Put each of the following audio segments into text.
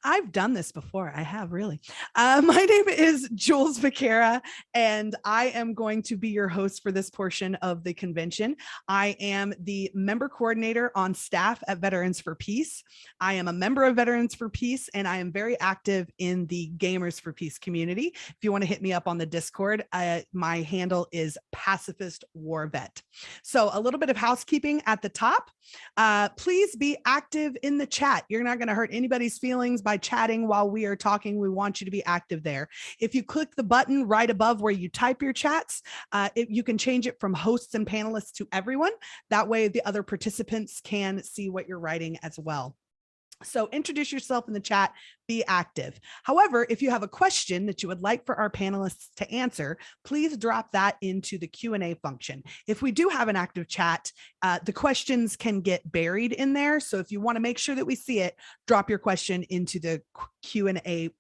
I've done this before. I have really. My name is Jules Vaquera, and I am going to be your host for this portion of the convention. I am the member coordinator on staff at Veterans for Peace. I am a member of Veterans for Peace, and I am very active in the Gamers for Peace community. If you want to hit me up on the Discord, my handle is Pacifist War Vet. So a little bit of housekeeping at the top. Please be active in the chat. You're not going to hurt anybody's feelings by chatting while we are talking. We want you to be active there. If you click the button right above where you type your chats, you can change it from hosts and panelists to everyone. That way the other participants can see what you're writing as well. So introduce yourself in the chat, be active. However, if you have a question that you would like for our panelists to answer, please drop that into the Q&A function. If we do have an active chat, the questions can get buried in there. So if you want to make sure that we see it, drop your question into the Q&A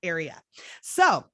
area. So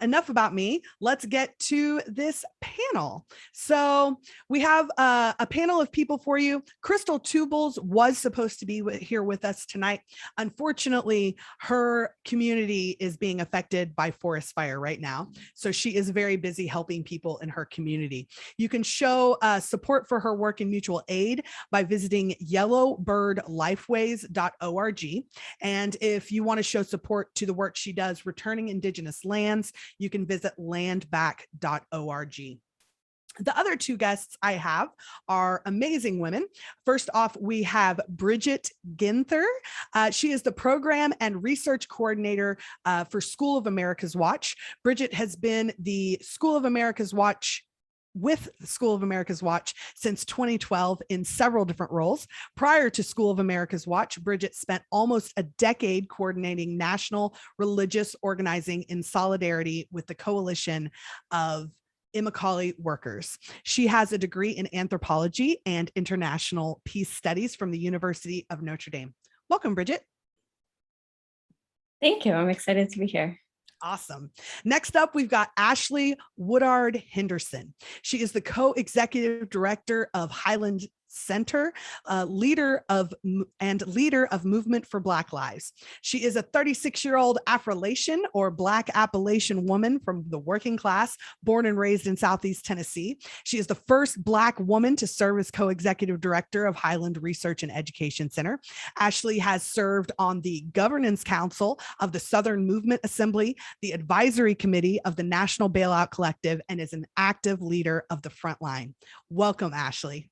enough about me. Let's get to this panel. So we have a panel of people for you. Crystal Tubles was supposed to be here with us tonight. Unfortunately, her community is being affected by forest fire right now. So she is very busy helping people in her community. You can show support for her work in mutual aid by visiting yellowbirdlifeways.org. And if you want to show support to the work she does returning Indigenous lands, you can visit landback.org. The other two guests I have are amazing women. First off, we have Bridget Ginther. She is the program and research coordinator for School of America's Watch. Bridget has been the School of America's Watch with the School of America's Watch since 2012 in several different roles. Prior to School of America's Watch, Bridget spent almost a decade coordinating national religious organizing in solidarity with the coalition of Immokalee workers. She has a degree in anthropology and international peace studies from the University of Notre Dame. Welcome, Bridget. Thank you. I'm excited to be here. Awesome. Next up, we've got Ashley Woodard Henderson. She is the co-executive director of Highland Center, leader of Movement for Black Lives. She is a 36-year-old Afro-Latin or Black Appalachian woman from the working class, born and raised in Southeast Tennessee. She is the first Black woman to serve as co-executive director of Highland Research and Education Center. Ashley has served on the Governance Council of the Southern Movement Assembly, the Advisory Committee of the National Bailout Collective, and is an active leader of the Frontline. Welcome, Ashley.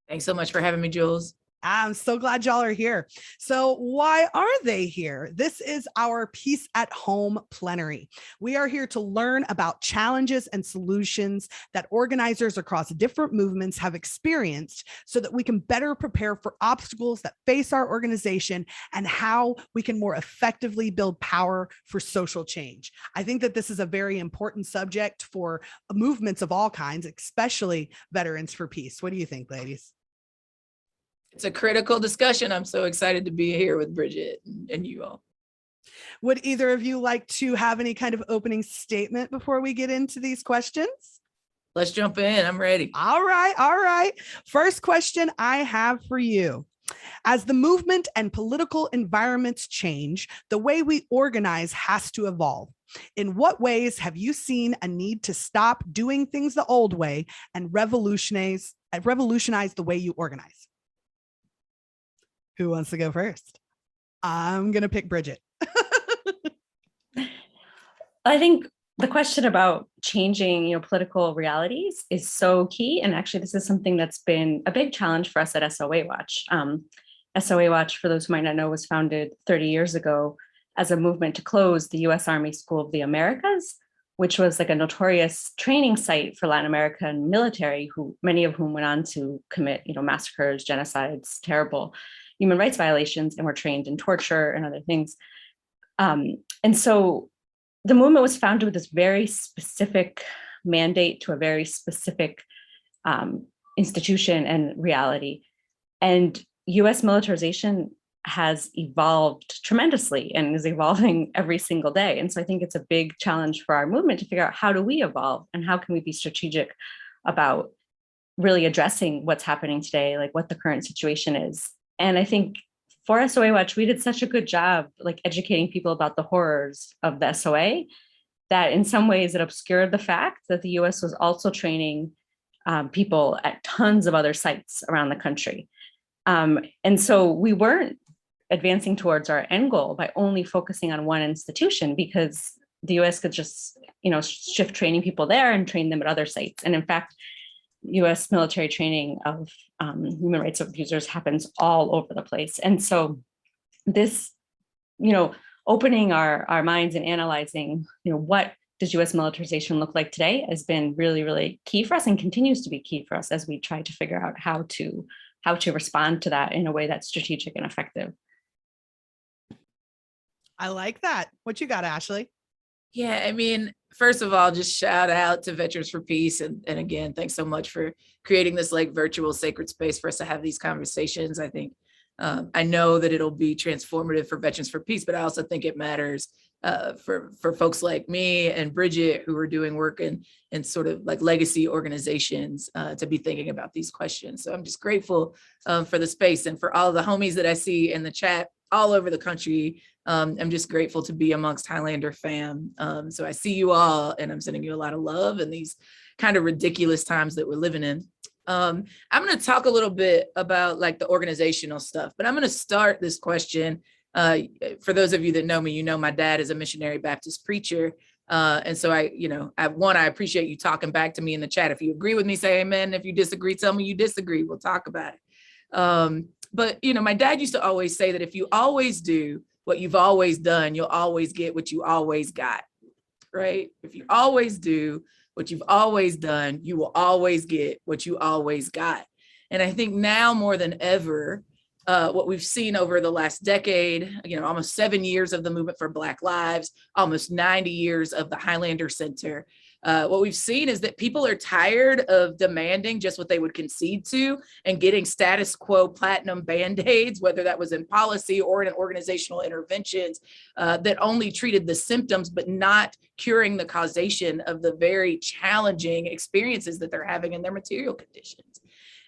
Thanks so much for having me, Jules. I'm so glad y'all are here. So why are they here? This is our Peace at Home Plenary. We are here to learn about challenges and solutions that organizers across different movements have experienced so that we can better prepare for obstacles that face our organization and how we can more effectively build power for social change. I think that this is a very important subject for movements of all kinds, especially Veterans for Peace. What do you think, ladies? It's a critical discussion. I'm so excited to be here with Bridget and you all. Would either of you like to have any kind of opening statement before we get into these questions? Let's jump in. I'm ready. All right. First question I have for you. As the movement and political environments change, the way we organize has to evolve. In what ways have you seen a need to stop doing things the old way and revolutionize the way you organize? Who wants to go first? I'm going to pick Bridget. I think the question about changing, political realities is so key. And actually, this is something that's been a big challenge for us at SOA Watch. SOA Watch, for those who might not know, was founded 30 years ago as a movement to close the U.S. Army School of the Americas, which was like a notorious training site for Latin American military, many of whom went on to commit, massacres, genocides, terrible human rights violations, and were trained in torture and other things. And so the movement was founded with this very specific mandate to a very specific institution and reality. And US militarization has evolved tremendously and is evolving every single day. And so I think it's a big challenge for our movement to figure out, how do we evolve and how can we be strategic about really addressing what's happening today, like what the current situation is. And I think for SOA Watch, we did such a good job like educating people about the horrors of the SOA that in some ways it obscured the fact that the US was also training people at tons of other sites around the country. And so we weren't advancing towards our end goal by only focusing on one institution, because the US could just, shift training people there and train them at other sites. And in fact, US military training of human rights abusers happens all over the place. And so this, opening our minds and analyzing, what does US militarization look like today has been really, really key for us and continues to be key for us as we try to figure out how to respond to that in a way that's strategic and effective. I like that. What you got, Ashley? Yeah, I mean, first of all, just shout out to Veterans for Peace. And again, thanks so much for creating this like virtual sacred space for us to have these conversations. I think, I know that it'll be transformative for Veterans for Peace, but I also think it matters for folks like me and Bridget, who are doing work in sort of like legacy organizations, to be thinking about these questions. So I'm just grateful for the space, and for all the homies that I see in the chat all over the country. I'm just grateful to be amongst Highlander fam. So I see you all, and I'm sending you a lot of love in these kind of ridiculous times that we're living in. I'm going to talk a little bit about like the organizational stuff, but I'm going to start this question. For those of you that know me, my dad is a missionary Baptist preacher. And so I appreciate you talking back to me in the chat. If you agree with me, say amen. If you disagree, tell me you disagree. We'll talk about it. But my dad used to always say that if you always do what you've always done, you'll always get what you always got, right? If you always do what you've always done, you will always get what you always got. And I think now more than ever, what we've seen over the last decade, almost 7 years of the movement for Black Lives, almost 90 years of the Highlander Center, what we've seen is that people are tired of demanding just what they would concede to and getting status quo platinum band-aids, whether that was in policy or in organizational interventions that only treated the symptoms, but not curing the causation of the very challenging experiences that they're having in their material conditions.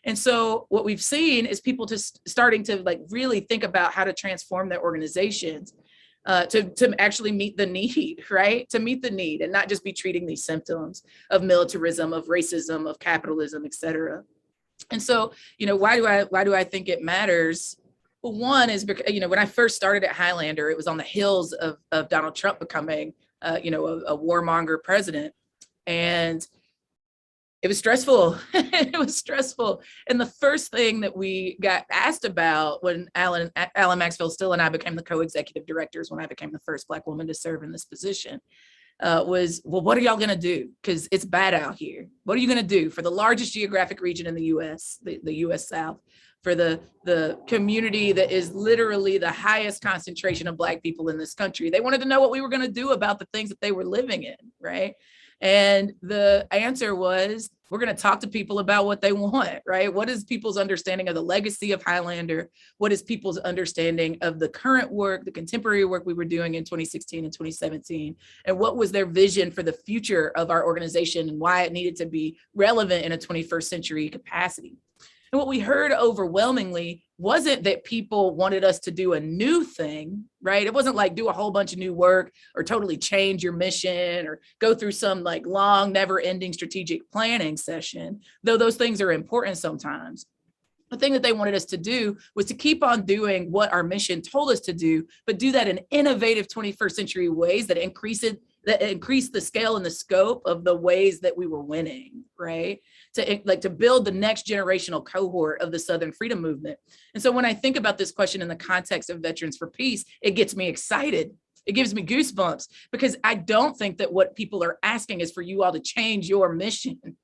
And so what we've seen is people just starting to like really think about how to transform their organizations to actually meet the need, right? To meet the need and not just be treating these symptoms of militarism, of racism, of capitalism, et cetera. And so, why do I think it matters? Well, one is because, when I first started at Highlander, it was on the heels of Donald Trump becoming, a warmonger president. And it was stressful. It was stressful. And the first thing that we got asked about when Alan Maxwell Still and I became the co-executive directors, when I became the first Black woman to serve in this position, was, well, what are y'all going to do? Because it's bad out here. What are you going to do for the largest geographic region in the U.S., the U.S. South, for the community that is literally the highest concentration of Black people in this country? They wanted to know what we were going to do about the things that they were living in, right? And the answer was, we're going to talk to people about what they want, right? What is people's understanding of the legacy of Highlander? What is people's understanding of the current work, the contemporary work we were doing in 2016 and 2017? And what was their vision for the future of our organization and why it needed to be relevant in a 21st century capacity? And what we heard overwhelmingly wasn't that people wanted us to do a new thing, right? It wasn't like do a whole bunch of new work or totally change your mission or go through some like long, never ending strategic planning session, though those things are important sometimes. The thing that they wanted us to do was to keep on doing what our mission told us to do, but do that in innovative 21st century ways that increase the scale and the scope of the ways that we were winning, right? To build the next generational cohort of the Southern Freedom Movement. And so when I think about this question in the context of Veterans for Peace, it gets me excited. It gives me goosebumps, because I don't think that what people are asking is for you all to change your mission,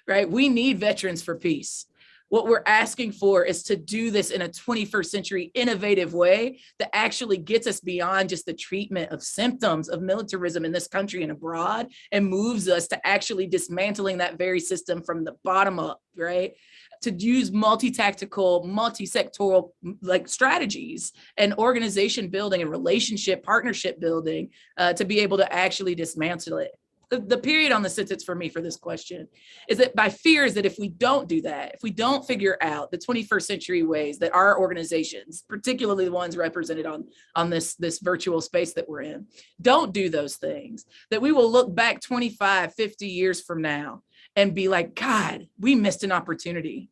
right? We need Veterans for Peace. What we're asking for is to do this in a 21st century innovative way that actually gets us beyond just the treatment of symptoms of militarism in this country and abroad, and moves us to actually dismantling that very system from the bottom up, right? To use multi-tactical, multi-sectoral like strategies and organization building and relationship partnership building to be able to actually dismantle it. the period on the sentence for me for this question is that my fear is that if we don't do that, if we don't figure out the 21st century ways that our organizations, particularly the ones represented on this virtual space that we're in, don't do those things, that we will look back 25, 50 years from now and be like, God, we missed an opportunity.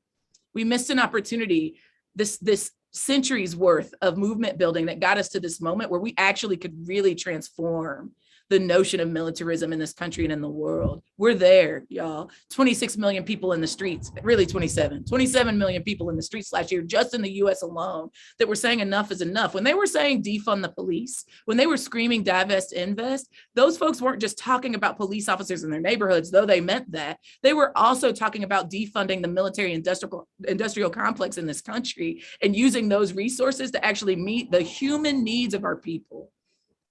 We missed an opportunity, this centuries worth of movement building that got us to this moment where we actually could really transform the notion of militarism in this country and in the world. We're there, y'all. 26 million people in the streets, really 27 million people in the streets last year, just in the US alone, that were saying enough is enough. When they were saying defund the police, when they were screaming divest, invest, those folks weren't just talking about police officers in their neighborhoods, though they meant that. They were also talking about defunding the military industrial complex in this country and using those resources to actually meet the human needs of our people,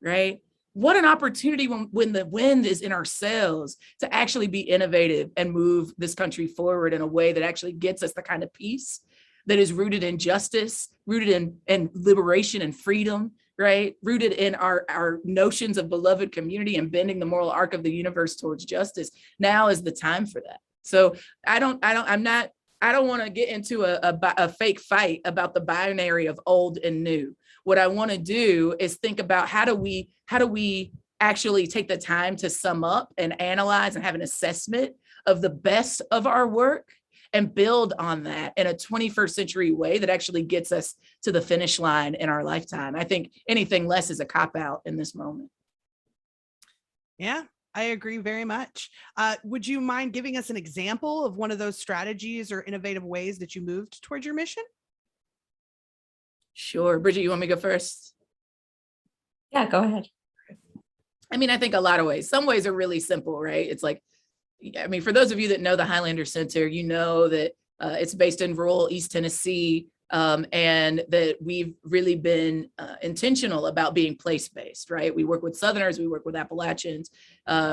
right? What an opportunity when the wind is in our sails to actually be innovative and move this country forward in a way that actually gets us the kind of peace that is rooted in justice, rooted in liberation and freedom, right? Rooted in our notions of beloved community and bending the moral arc of the universe towards justice. Now is the time for that. So I don't want to get into a fake fight about the binary of old and new. What I want to do is think about how do we actually take the time to sum up and analyze and have an assessment of the best of our work and build on that in a 21st century way that actually gets us to the finish line in our lifetime. I think anything less is a cop-out in this moment. Yeah, I agree very much. Would you mind giving us an example of one of those strategies or innovative ways that you moved towards your mission? Sure. Bridget, you want me to go first? Yeah, go ahead. I mean, I think a lot of ways. Some ways are really simple, right? It's like, I mean, for those of you that know the Highlander Center, you know that it's based in rural East Tennessee, and that we've really been intentional about being place-based, right? We work with Southerners, we work with Appalachians,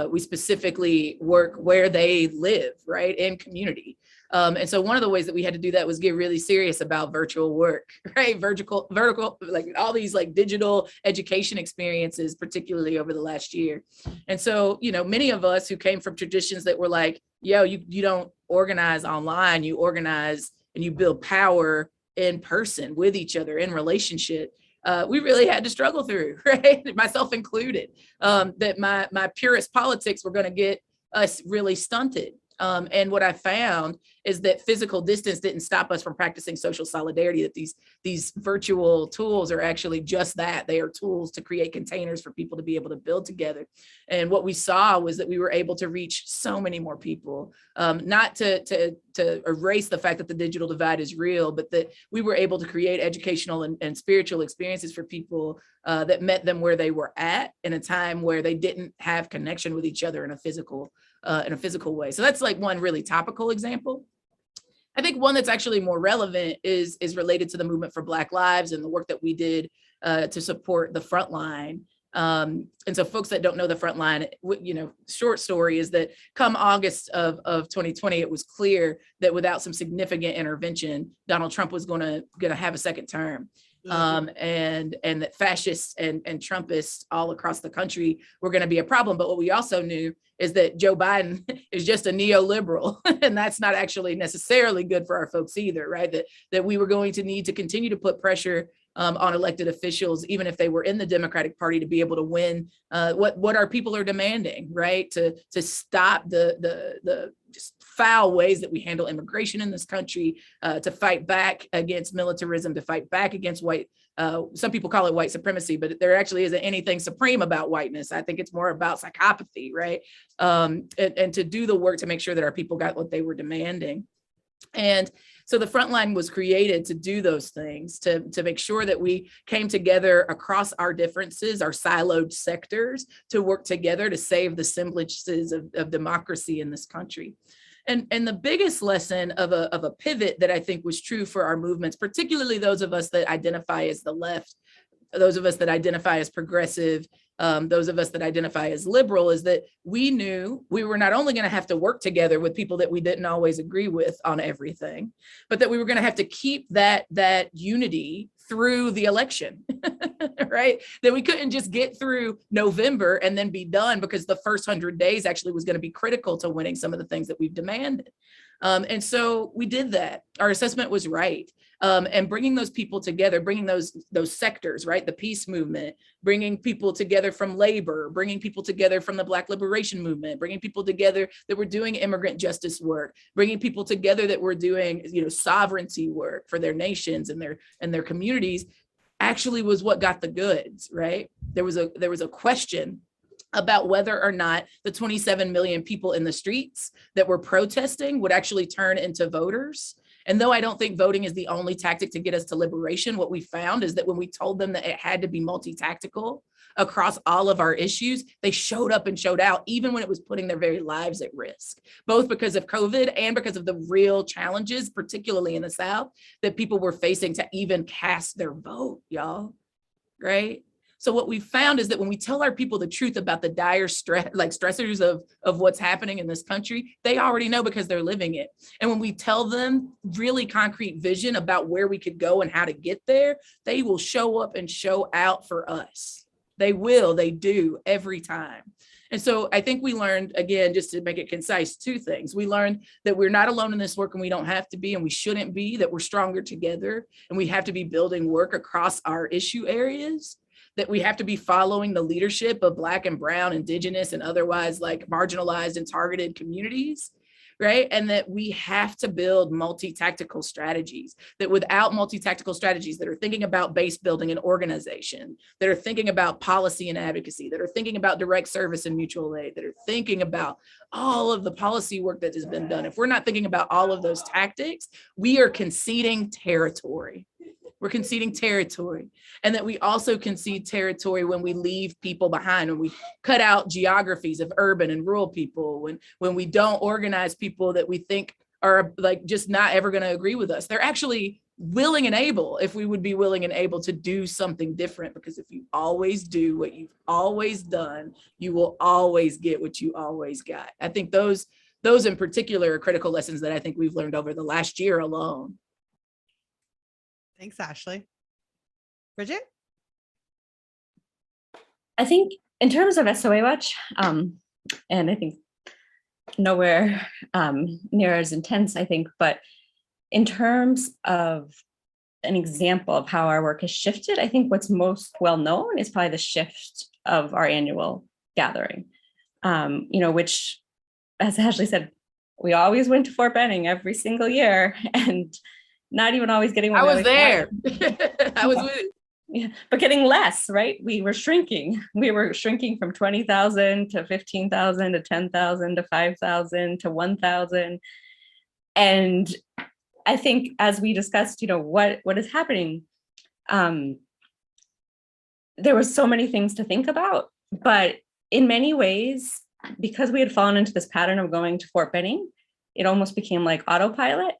we specifically work where they live, right, in community. And so one of the ways that we had to do that was get really serious about virtual work, right? Vertical, like all these like digital education experiences, particularly over the last year. And so, you know, many of us who came from traditions that were like, yo, you don't organize online, you organize and you build power in person with each other in relationship. We really had to struggle through, right? Myself included, that my purist politics were going to get us really stunted. And what I found is that physical distance didn't stop us from practicing social solidarity, that these virtual tools are actually just that. They are tools to create containers for people to be able to build together. And what we saw was that we were able to reach so many more people, not to erase the fact that the digital divide is real, but that we were able to create educational and spiritual experiences for people that met them where they were at in a time where they didn't have connection with each other in a physical way. So that's like one really topical example. I think one that's actually more relevant is related to the movement for Black Lives and the work that we did to support the frontline. And so folks that don't know the frontline, you know, short story is that come August of 2020, it was clear that without some significant intervention, Donald Trump was gonna have a second term. And that fascists and Trumpists all across the country were going to be a problem. But what we also knew is that Joe Biden is just a neoliberal, and that's not actually necessarily good for our folks either, right? That we were going to need to continue to put pressure on elected officials, even if they were in the Democratic Party, to be able to win what our people are demanding, right? To stop the just foul ways that we handle immigration in this country, to fight back against militarism, to fight back against white, some people call it white supremacy, but there actually isn't anything supreme about whiteness. I think it's more about psychopathy, right? And to do the work to make sure that our people got what they were demanding. And so the Frontline was created to do those things, to make sure that we came together across our differences, our siloed sectors, to work together to save the semblances of democracy in this country. And the biggest lesson of a pivot that I think was true for our movements, particularly those of us that identify as the left, those of us that identify as progressive, those of us that identify as liberal, is that we knew we were not only going to have to work together with people that we didn't always agree with on everything, but that we were going to have to keep that unity through the election, right? That we couldn't just get through November and then be done, because the first 100 days actually was going to be critical to winning some of the things that we've demanded. And so we did that. Our assessment was right. And bringing those people together, bringing those sectors, right? The peace movement, bringing people together from labor, bringing people together from the Black liberation movement, bringing people together that were doing immigrant justice work, bringing people together that were doing, sovereignty work for their nations and their communities, actually was what got the goods, right? There was a question about whether or not the 27 million people in the streets that were protesting would actually turn into voters. And though I don't think voting is the only tactic to get us to liberation, what we found is that when we told them that it had to be multi-tactical across all of our issues, they showed up and showed out, even when it was putting their very lives at risk, both because of COVID and because of the real challenges, particularly in the South, that people were facing to even cast their vote, y'all, right? So what we found is that when we tell our people the truth about the dire stressors of what's happening in this country, they already know because they're living it. And when we tell them really concrete vision about where we could go and how to get there, they will show up and show out for us. They do every time. And so I think we learned, again, just to make it concise, two things. We learned that we're not alone in this work, and we don't have to be, and we shouldn't be, that we're stronger together, and we have to be building work across our issue areas, that we have to be following the leadership of Black and Brown, Indigenous, and otherwise like marginalized and targeted communities, right? And that we have to build multi-tactical strategies, that without multi-tactical strategies that are thinking about base building and organization, that are thinking about policy and advocacy, that are thinking about direct service and mutual aid, that are thinking about all of the policy work that has been done. If we're not thinking about all of those tactics, we are conceding territory. We're conceding territory, and that we also concede territory when we leave people behind, when we cut out geographies of urban and rural people, when we don't organize people that we think are like just not ever going to agree with us. They're actually willing and able, if we would be willing and able to do something different, because if you always do what you've always done, you will always get what you always got. I think those in particular are critical lessons that I think we've learned over the last year alone. Thanks, Ashley. Bridget? I think in terms of SOA Watch, and I think nowhere near as intense, I think, but in terms of an example of how our work has shifted, I think what's most well known is probably the shift of our annual gathering, which, as Ashley said, we always went to Fort Benning every single year, and not even always getting what I was there. I was with it. Yeah, but getting less, right? We were shrinking. We were shrinking from 20,000 to 15,000 to 10,000 to 5,000 to 1,000. And I think as we discussed, what is happening, there was so many things to think about, but in many ways, because we had fallen into this pattern of going to Fort Benning, it almost became like autopilot.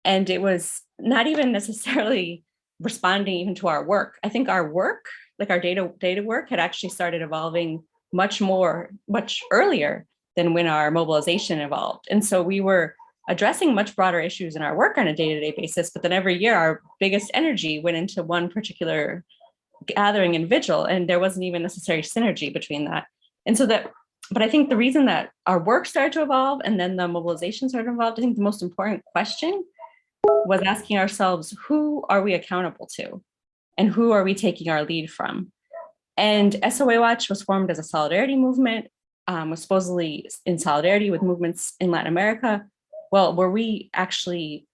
And it was not even necessarily responding even to our work. I think our work, like our data work, had actually started evolving much earlier than when our mobilization evolved. And so we were addressing much broader issues in our work on a day-to-day basis, but then every year our biggest energy went into one particular gathering and vigil, and there wasn't even necessary synergy between that. And so but I think the reason that our work started to evolve and then the mobilization started to evolve, I think the most important question was asking ourselves, who are we accountable to? And who are we taking our lead from? And SOA Watch was formed as a solidarity movement, was supposedly in solidarity with movements in Latin America. Well, were we actually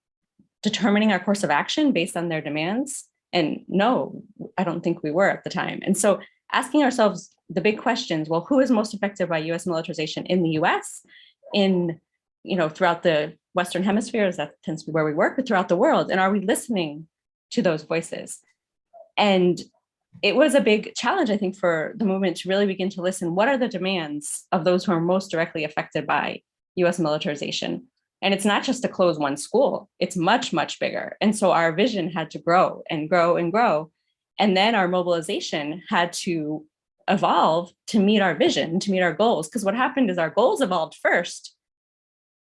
determining our course of action based on their demands? And no, I don't think we were at the time. And so asking ourselves the big questions, well, who is most affected by US militarization in the US, throughout the Western Hemisphere, as that tends to be where we work, but throughout the world, and are we listening to those voices? And it was a big challenge, I think, for the movement to really begin to listen. What are the demands of those who are most directly affected by US militarization? And it's not just to close one school, it's much, much bigger. And so our vision had to grow and grow and grow. And then our mobilization had to evolve to meet our vision, to meet our goals. Because what happened is our goals evolved first,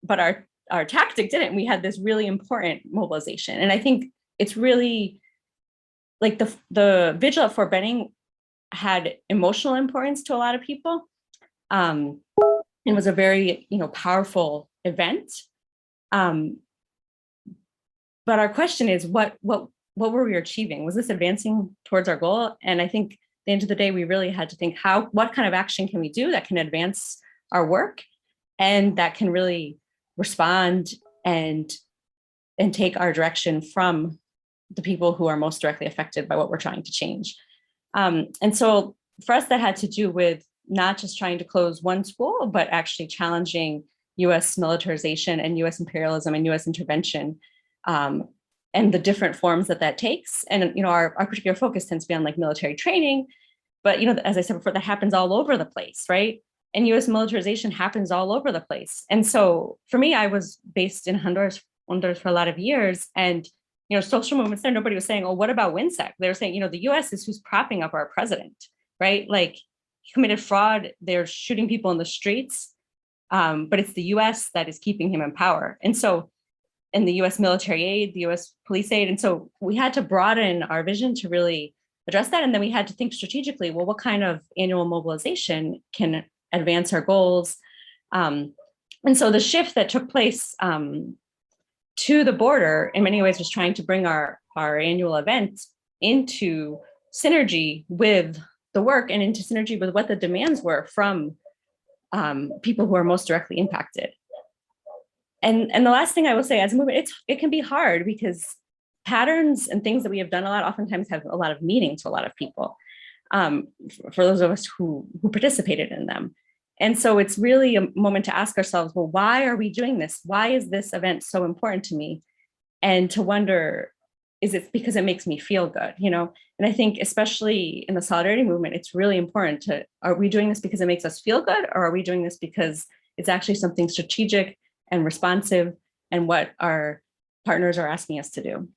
but our tactic didn't. We had this really important mobilization. And I think it's really like the vigil at Fort Benning had emotional importance to a lot of people. It was a very, powerful event. But our question is, what were we achieving? Was this advancing towards our goal? And I think at the end of the day, we really had to think what kind of action can we do that can advance our work and that can really respond and take our direction from the people who are most directly affected by what we're trying to change. And so for us, that had to do with not just trying to close one school, but actually challenging US militarization and US imperialism and US intervention, and the different forms that takes. And, our particular focus tends to be on like military training, but, as I said before, that happens all over the place, right? And US militarization happens all over the place. And so for me, I was based in Honduras for a lot of years, and social movements there, nobody was saying, oh, what about WINSEC? They were saying, the US is who's propping up our president, right? Like, he committed fraud, they're shooting people in the streets, but it's the US that is keeping him in power. And so, in the US military aid, the US police aid, and so we had to broaden our vision to really address that. And then we had to think strategically, well, what kind of annual mobilization can advance our goals? And so the shift that took place to the border in many ways was trying to bring our annual event into synergy with the work and into synergy with what the demands were from people who are most directly impacted. And the last thing I will say, as a movement, it can be hard because patterns and things that we have done a lot oftentimes have a lot of meaning to a lot of people, for those of us who participated in them. And so it's really a moment to ask ourselves, well, why are we doing this? Why is this event so important to me? And to wonder, is it because it makes me feel good? And I think especially in the solidarity movement, it's really important are we doing this because it makes us feel good? Or are we doing this because it's actually something strategic and responsive and what our partners are asking us to do?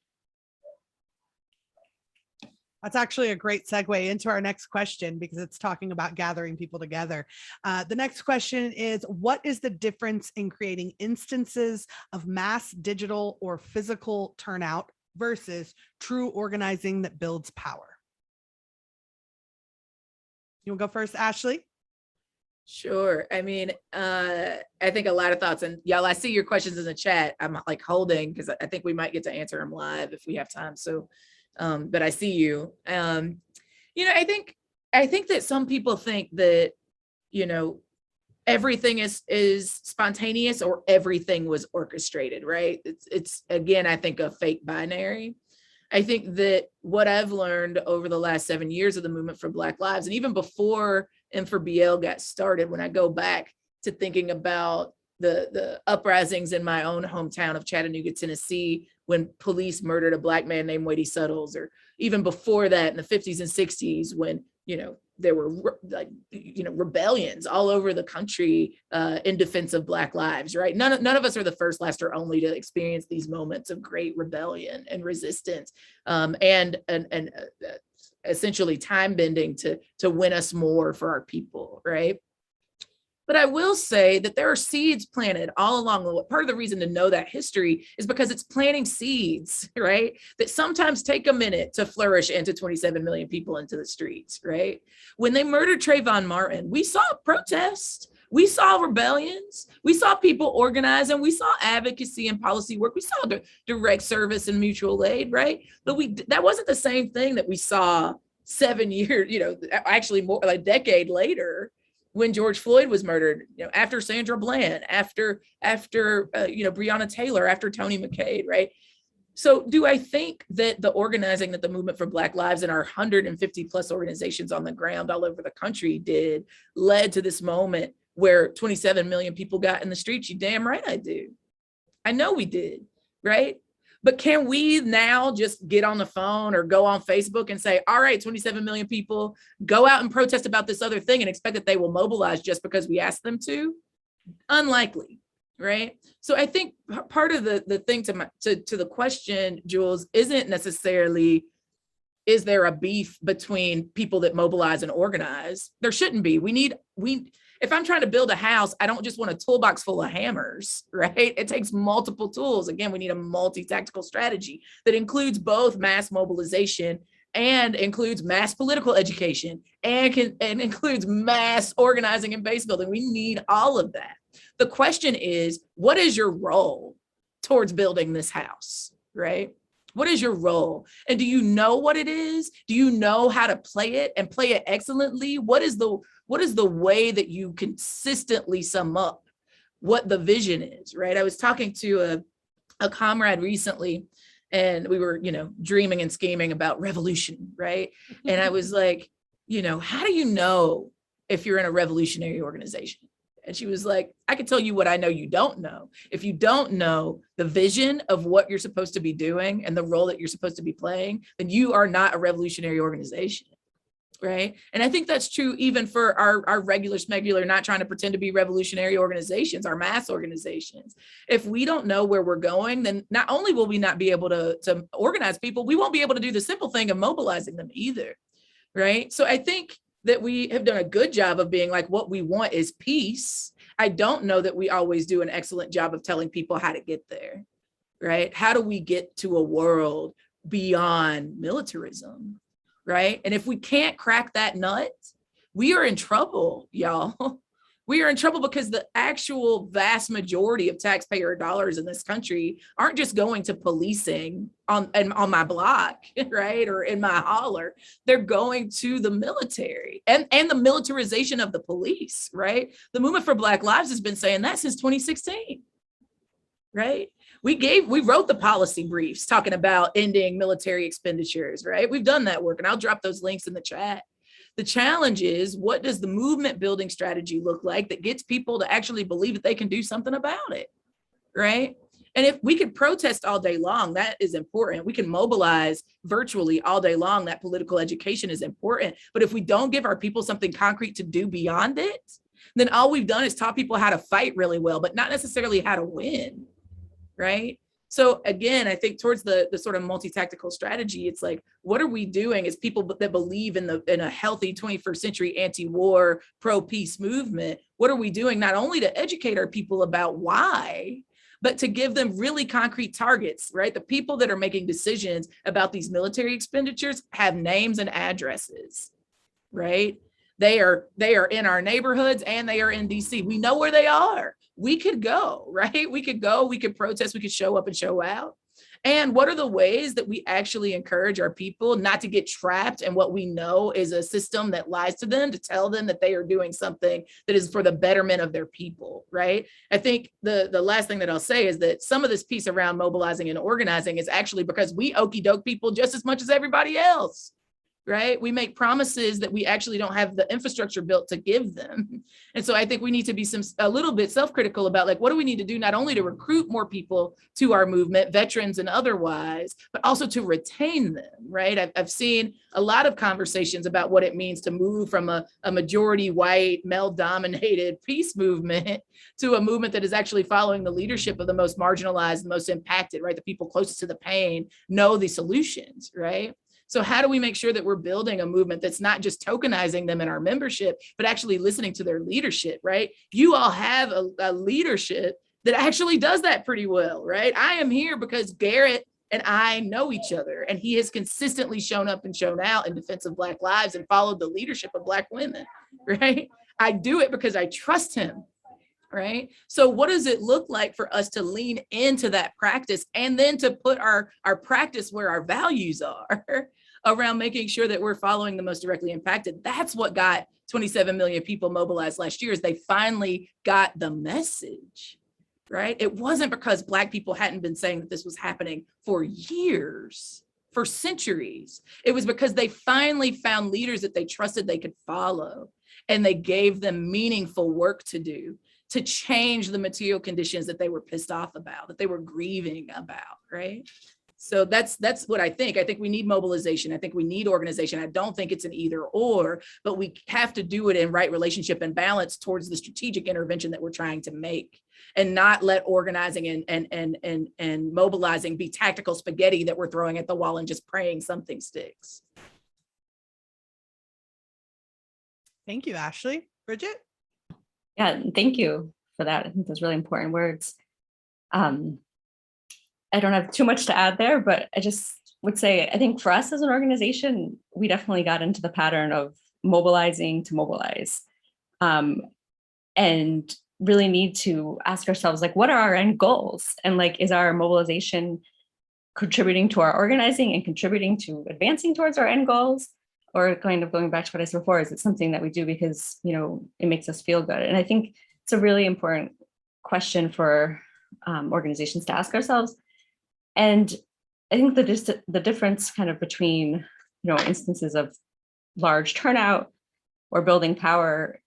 That's actually a great segue into our next question, because it's talking about gathering people together. The next question is, what is the difference in creating instances of mass digital or physical turnout versus true organizing that builds power? You want to go first, Ashley? Sure. I mean, I think a lot of thoughts, and y'all, I see your questions in the chat. I'm like holding, because I think we might get to answer them live if we have time. So, but I see you. I think that some people think that, everything is spontaneous or everything was orchestrated, right? It's again, I think, a fake binary. I think that what I've learned over the last 7 years of the movement for Black Lives, and even before M4BL got started, when I go back to thinking about the uprisings in my own hometown of Chattanooga, Tennessee, when police murdered a Black man named Wadey Suttles, or even before that in the 50s and 60s, when, there were rebellions all over the country in defense of Black lives, right? None of us are the first, last, or only to experience these moments of great rebellion and resistance, and essentially time bending to win us more for our people, right? But I will say that there are seeds planted all along. Part of the reason to know that history is because it's planting seeds, right? That sometimes take a minute to flourish into 27 million people into the streets, right? When they murdered Trayvon Martin, we saw protests, we saw rebellions, we saw people organizing, we saw advocacy and policy work, we saw direct service and mutual aid, right? But that wasn't the same thing that we saw 7 years, actually more like a decade later, when George Floyd was murdered, after Sandra Bland, after Breonna Taylor, after Tony McCade, right? So do I think that the organizing that the Movement for Black Lives and our 150 plus organizations on the ground all over the country did led to this moment where 27 million people got in the streets? You damn right I do. I know we did, right? But can we now just get on the phone or go on Facebook and say, all right, 27 million people, go out and protest about this other thing and expect that they will mobilize just because we asked them to? Unlikely, right? So I think part of the thing to the question, Jules, isn't necessarily, is there a beef between people that mobilize and organize? There shouldn't be. If I'm trying to build a house, I don't just want a toolbox full of hammers, right? It takes multiple tools. Again, we need a multi-tactical strategy that includes both mass mobilization and includes mass political education and includes mass organizing and base building. We need all of that. The question is, what is your role towards building this house, right? What is your role? And do you know what it is? Do you know how to play it and play it excellently? What is the way that you consistently sum up what the vision is, right? I was talking to a comrade recently, and we were, dreaming and scheming about revolution, right? And I was like, how do you know if you're in a revolutionary organization? And she was like, I can tell you what I know you don't know. If you don't know the vision of what you're supposed to be doing and the role that you're supposed to be playing, then you are not a revolutionary organization, right? And I think that's true even for our regular smegular, not trying to pretend to be revolutionary organizations, our mass organizations. If we don't know where we're going, then not only will we not be able to organize people, we won't be able to do the simple thing of mobilizing them either, right? So I think that we have done a good job of being like, what we want is peace. I don't know that we always do an excellent job of telling people how to get there, right? How do we get to a world beyond militarism, right? And if we can't crack that nut, we are in trouble, y'all. We are in trouble because the actual vast majority of taxpayer dollars in this country aren't just going to policing on my block, right? Or in my holler. They're going to the military and the militarization of the police, right? The Movement for Black Lives has been saying that since 2016, right? We wrote the policy briefs talking about ending military expenditures, right? We've done that work, and I'll drop those links in the chat. The challenge is, what does the movement building strategy look like that gets people to actually believe that they can do something about it, right? And if we could protest all day long, that is important. We can mobilize virtually all day long. That political education is important. But if we don't give our people something concrete to do beyond it, then all we've done is taught people how to fight really well, but not necessarily how to win, right? So again, I think towards the sort of multi-tactical strategy, it's like, what are we doing as people that believe in a healthy 21st century anti-war, pro-peace movement? What are we doing not only to educate our people about why, but to give them really concrete targets, right? The people that are making decisions about these military expenditures have names and addresses, right? They are in our neighborhoods and they are in DC. We know where they are. We could go, right? We could go, we could protest, we could show up and show out. And what are the ways that we actually encourage our people not to get trapped in what we know is a system that lies to them, to tell them that they are doing something that is for the betterment of their people, right? I think the last thing that I'll say is that some of this piece around mobilizing and organizing is actually because we okey doke people just as much as everybody else, right? We make promises that we actually don't have the infrastructure built to give them. And so I think we need to be a little bit self-critical about like, what do we need to do not only to recruit more people to our movement, veterans and otherwise, but also to retain them, right? I've seen a lot of conversations about what it means to move from a majority white, male-dominated peace movement to a movement that is actually following the leadership of the most marginalized, the most impacted, right? The people closest to the pain know the solutions, right? So how do we make sure that we're building a movement that's not just tokenizing them in our membership, but actually listening to their leadership, right? You all have a leadership that actually does that pretty well, right? I am here because Garrett and I know each other, and he has consistently shown up and shown out in defense of Black lives and followed the leadership of Black women, right? I do it because I trust him, right? So what does it look like for us to lean into that practice and then to put our practice where our values are around making sure that we're following the most directly impacted? That's what got 27 million people mobilized last year, is they finally got the message, right? It wasn't because Black people hadn't been saying that this was happening for years, for centuries. It was because they finally found leaders that they trusted they could follow, and they gave them meaningful work to do to change the material conditions that they were pissed off about, that they were grieving about, right? So that's what I think. I think we need mobilization. I think we need organization. I don't think it's an either or, but we have to do it in right relationship and balance towards the strategic intervention that we're trying to make, and not let organizing and mobilizing be tactical spaghetti that we're throwing at the wall and just praying something sticks. Thank you, Ashley. Bridget? Yeah, thank you for that. I think those really important words. I don't have too much to add there, but I just would say, I think for us as an organization, we definitely got into the pattern of mobilizing to mobilize, and really need to ask ourselves, like, what are our end goals? And like, is our mobilization contributing to our organizing and contributing to advancing towards our end goals? Or kind of going back to what I said before, is it something that we do because, it makes us feel good? And I think it's a really important question for organizations to ask ourselves. And I think the difference kind of between, instances of large turnout or building power,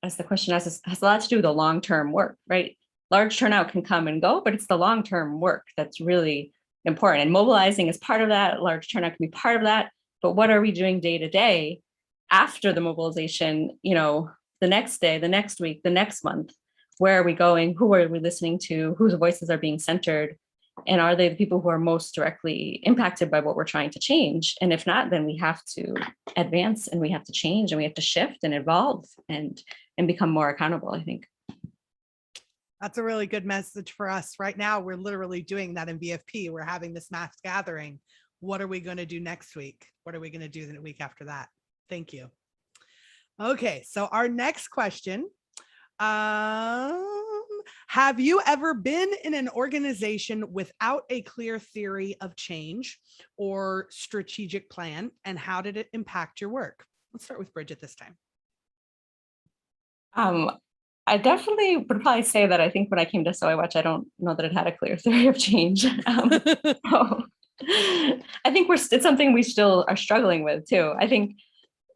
as the question has a lot to do with the long-term work, right? Large turnout can come and go, but it's the long-term work that's really important. And mobilizing is part of that. Large turnout can be part of that. But what are we doing day to day after the mobilization, the next day, the next week, the next month? Where are we going? Who are we listening to? Whose voices are being centered? And are they the people who are most directly impacted by what we're trying to change? And if not, then we have to advance and we have to change and we have to shift and evolve and become more accountable, I think. That's a really good message for us. Right now, we're literally doing that in VFP. We're having this mass gathering. What are we going to do next week? What are we going to do the week after that? Thank you. Okay, so our next question. Have you ever been in an organization without a clear theory of change or strategic plan, and how did it impact your work? Let's start with Bridget this time. I definitely would probably say that I think when I came to Soa Watch, I don't know that it had a clear theory of change. So I think it's something we still are struggling with too. I think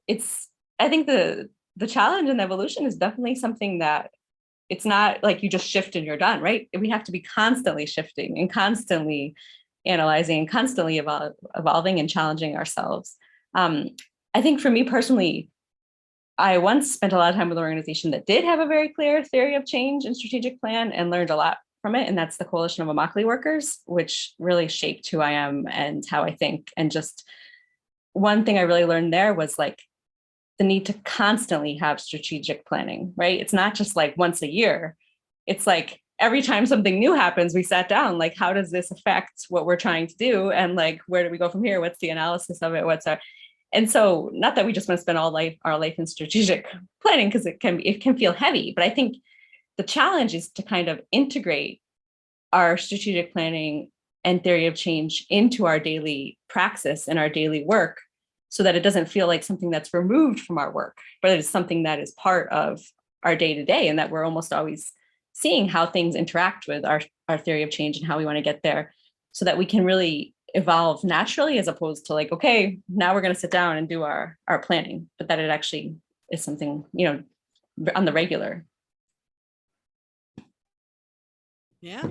the challenge and evolution is definitely something that it's not like you just shift and you're done, right? We have to be constantly shifting and constantly analyzing and constantly evolving and challenging ourselves. I think for me personally, I once spent a lot of time with an organization that did have a very clear theory of change and strategic plan and learned a lot from it. And that's the Coalition of Immokalee Workers, which really shaped who I am and how I think. And just one thing I really learned there was like the need to constantly have strategic planning, right? It's not just like once a year. It's like every time something new happens, we sat down, like, how does this affect what we're trying to do? And like, where do we go from here? What's the analysis of it? And so not that we just want to spend our life in strategic planning, because it can feel heavy, but I think the challenge is to kind of integrate our strategic planning and theory of change into our daily praxis and our daily work, so that it doesn't feel like something that's removed from our work, but it's something that is part of our day-to-day, and that we're almost always seeing how things interact with our theory of change and how we want to get there, so that we can really evolve naturally, as opposed to like, okay, now we're going to sit down and do our planning, but that it actually is something, on the regular. Yeah.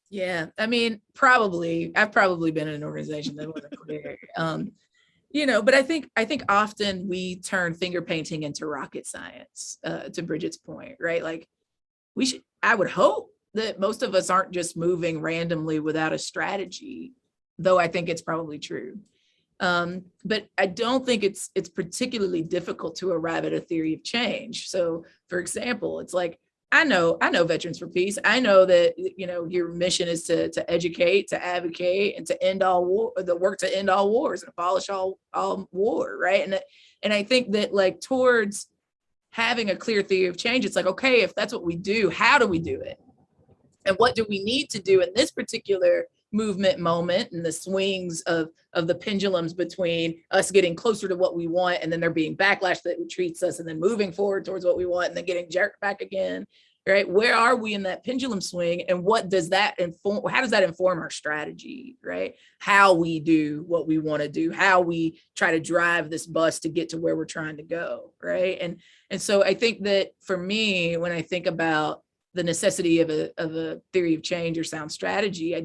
Yeah. I mean, I've probably been in an organization that wasn't clear. But I think often we turn finger painting into rocket science, to Bridget's point, right? Like I would hope that most of us aren't just moving randomly without a strategy, though I think it's probably true. But I don't think it's particularly difficult to arrive at a theory of change. So for example, it's like, I know Veterans for Peace. I know that, your mission is to educate, to advocate, and to end all war, the work to end all wars and abolish all war, right? And I think that like towards having a clear theory of change, it's like, okay, if that's what we do, how do we do it? And what do we need to do in this particular movement moment, and the swings of the pendulums between us getting closer to what we want, and then there being backlash that retreats us, and then moving forward towards what we want, and then getting jerked back again, right? Where are we in that pendulum swing, and what does that inform? How does that inform our strategy, right? How we do what we want to do, how we try to drive this bus to get to where we're trying to go, right? And so I think that for me, when I think about the necessity of a theory of change or sound strategy, I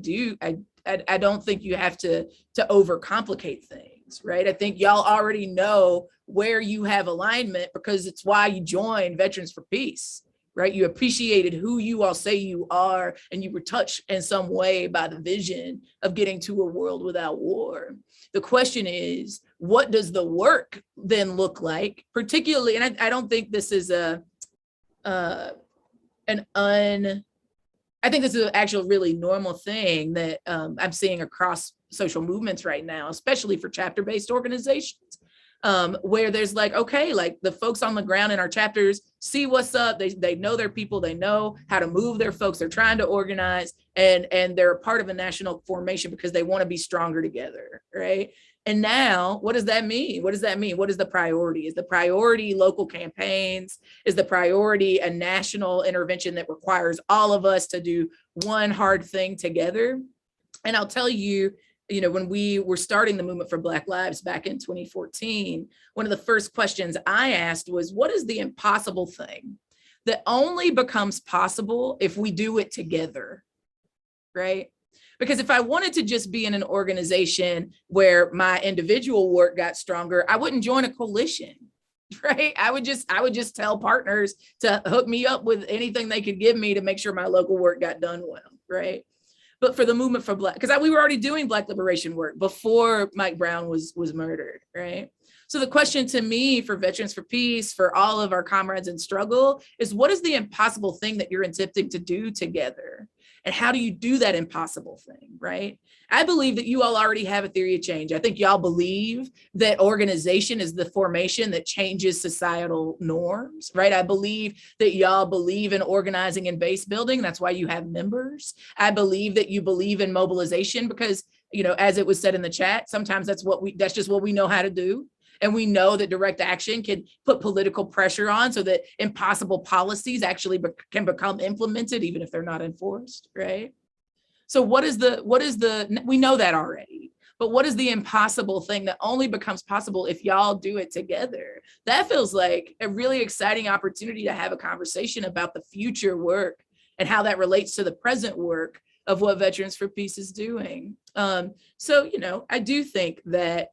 don't think you have to overcomplicate things, right? I think y'all already know where you have alignment, because it's why you joined Veterans for Peace, right? You appreciated who you all say you are, and you were touched in some way by the vision of getting to a world without war. The question is, what does the work then look like? Particularly, and I don't think this is I think this is an actual really normal thing that I'm seeing across social movements right now, especially for chapter-based organizations, where there's like, okay, like the folks on the ground in our chapters see what's up. They know their people, they know how to move their folks. They're trying to organize, and they're a part of a national formation because they want to be stronger together, right? And now, what does that mean? What does that mean? What is the priority? Is the priority local campaigns? Is the priority a national intervention that requires all of us to do one hard thing together? And I'll tell you, when we were starting the movement for Black Lives back in 2014, one of the first questions I asked was, what is the impossible thing that only becomes possible if we do it together, right? Because if I wanted to just be in an organization where my individual work got stronger, I wouldn't join a coalition, right? I would just tell partners to hook me up with anything they could give me to make sure my local work got done well, right? But for the movement for Black, because we were already doing Black liberation work before Mike Brown was murdered, right? So the question to me for Veterans for Peace, for all of our comrades in struggle, is what is the impossible thing that you're attempting to do together? And how do you do that impossible thing, right? I believe that you all already have a theory of change. I think y'all believe that organization is the formation that changes societal norms, right? I believe that y'all believe in organizing and base building. That's why you have members. I believe that you believe in mobilization because, as it was said in the chat, sometimes that's just what we know how to do. And we know that direct action can put political pressure on so that impossible policies actually can become implemented, even if they're not enforced, right? So we know that already, but what is the impossible thing that only becomes possible if y'all do it together? That feels like a really exciting opportunity to have a conversation about the future work and how that relates to the present work of what Veterans for Peace is doing. So, I do think that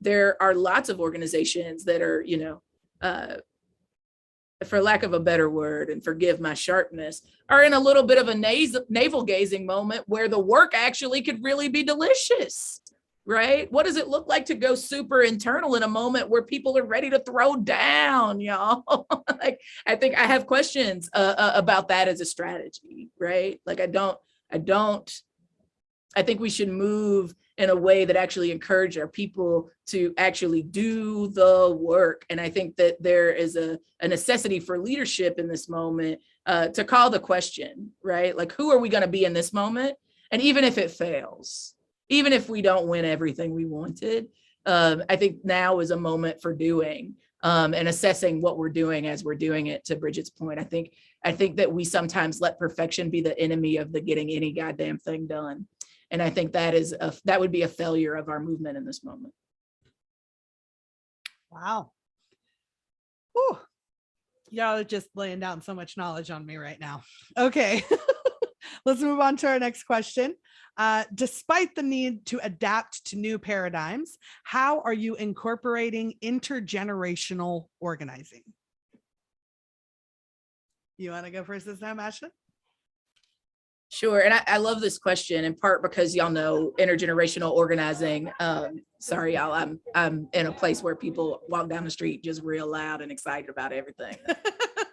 there are lots of organizations that are, for lack of a better word, and forgive my sharpness, are in a little bit of a navel gazing moment where the work actually could really be delicious, right? What does it look like to go super internal in a moment where people are ready to throw down, y'all? Like, I think I have questions about that as a strategy, right? Like, I think we should move in a way that actually encourage our people to actually do the work. And I think that there is a necessity for leadership in this moment to call the question, right? Like, who are we going to be in this moment? And even if it fails, even if we don't win everything we wanted, I think now is a moment for doing and assessing what we're doing as we're doing it. To Bridget's point, I think that we sometimes let perfection be the enemy of the getting any goddamn thing done. And I think that would be a failure of our movement in this moment. Wow. Whew. Y'all are just laying down so much knowledge on me right now. Okay, let's move on to our next question. Despite the need to adapt to new paradigms, how are you incorporating intergenerational organizing? You want to go first this time, Ashley? Sure. And I love this question in part because y'all know intergenerational organizing. Sorry, y'all, I'm in a place where people walk down the street just real loud and excited about everything.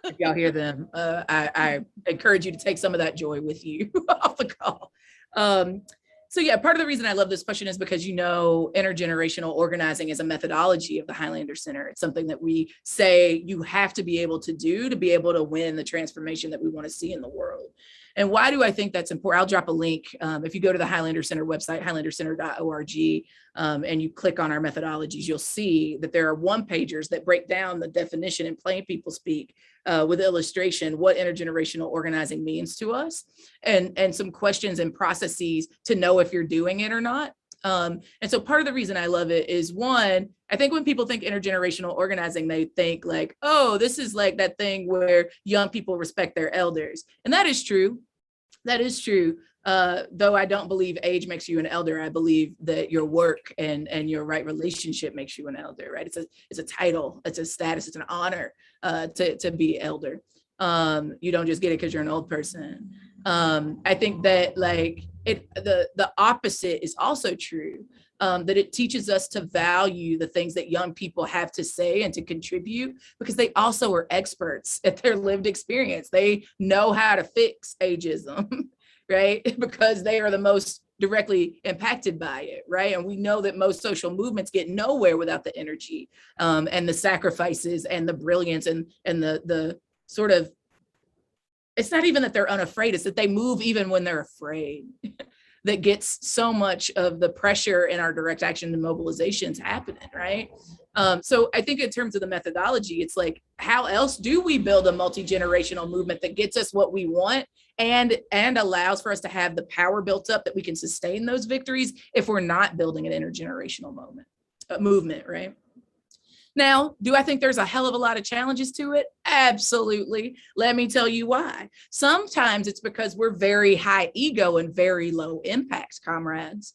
If y'all hear them, I encourage you to take some of that joy with you off the call. So yeah, part of the reason I love this question is because, intergenerational organizing is a methodology of the Highlander Center. It's something that we say you have to be able to do to be able to win the transformation that we want to see in the world. And why do I think that's important? I'll drop a link. If you go to the Highlander Center website, highlandercenter.org, and you click on our methodologies, you'll see that there are one-pagers that break down the definition in plain people speak with illustration, what intergenerational organizing means to us, and some questions and processes to know if you're doing it or not. And so part of the reason I love it is, one, I think when people think intergenerational organizing, they think like, oh, this is like that thing where young people respect their elders. And that is true. That is true. Though I don't believe age makes you an elder. I believe that your work and your right relationship makes you an elder, right? It's a title, it's a status, it's an honor to be elder. You don't just get it because you're an old person. I think that the opposite is also true, that it teaches us to value the things that young people have to say and to contribute, because they also are experts at their lived experience. They know how to fix ageism, right? Because they are the most directly impacted by it, right? And we know that most social movements get nowhere without the energy and the sacrifices and the brilliance and the sort of, it's not even that they're unafraid, it's that they move even when they're afraid. That gets so much of the pressure in our direct action and mobilizations happening, right? So I think in terms of the methodology, it's like, how else do we build a multi-generational movement that gets us what we want and allows for us to have the power built up that we can sustain those victories if we're not building an intergenerational movement, right? Now, do I think there's a hell of a lot of challenges to it? Absolutely. Let me tell you why. Sometimes it's because we're very high ego and very low impact, comrades,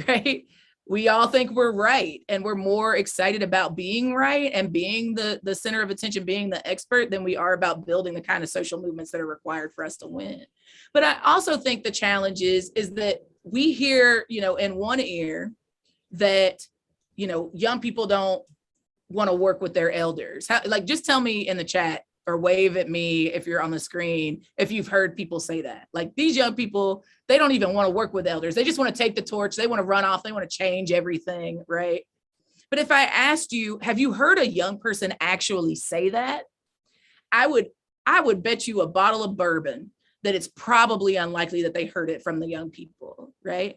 right? We all think we're right, and we're more excited about being right and being the center of attention, being the expert, than we are about building the kind of social movements that are required for us to win. But I also think the challenge is that we hear, in one ear that, young people don't want to work with their elders. Just tell me in the chat or wave at me if you're on the screen, if you've heard people say that. Like, these young people, they don't even want to work with elders. They just want to take the torch. They want to run off. They want to change everything, right? But if I asked you, have you heard a young person actually say that? I would bet you a bottle of bourbon that it's probably unlikely that they heard it from the young people, right?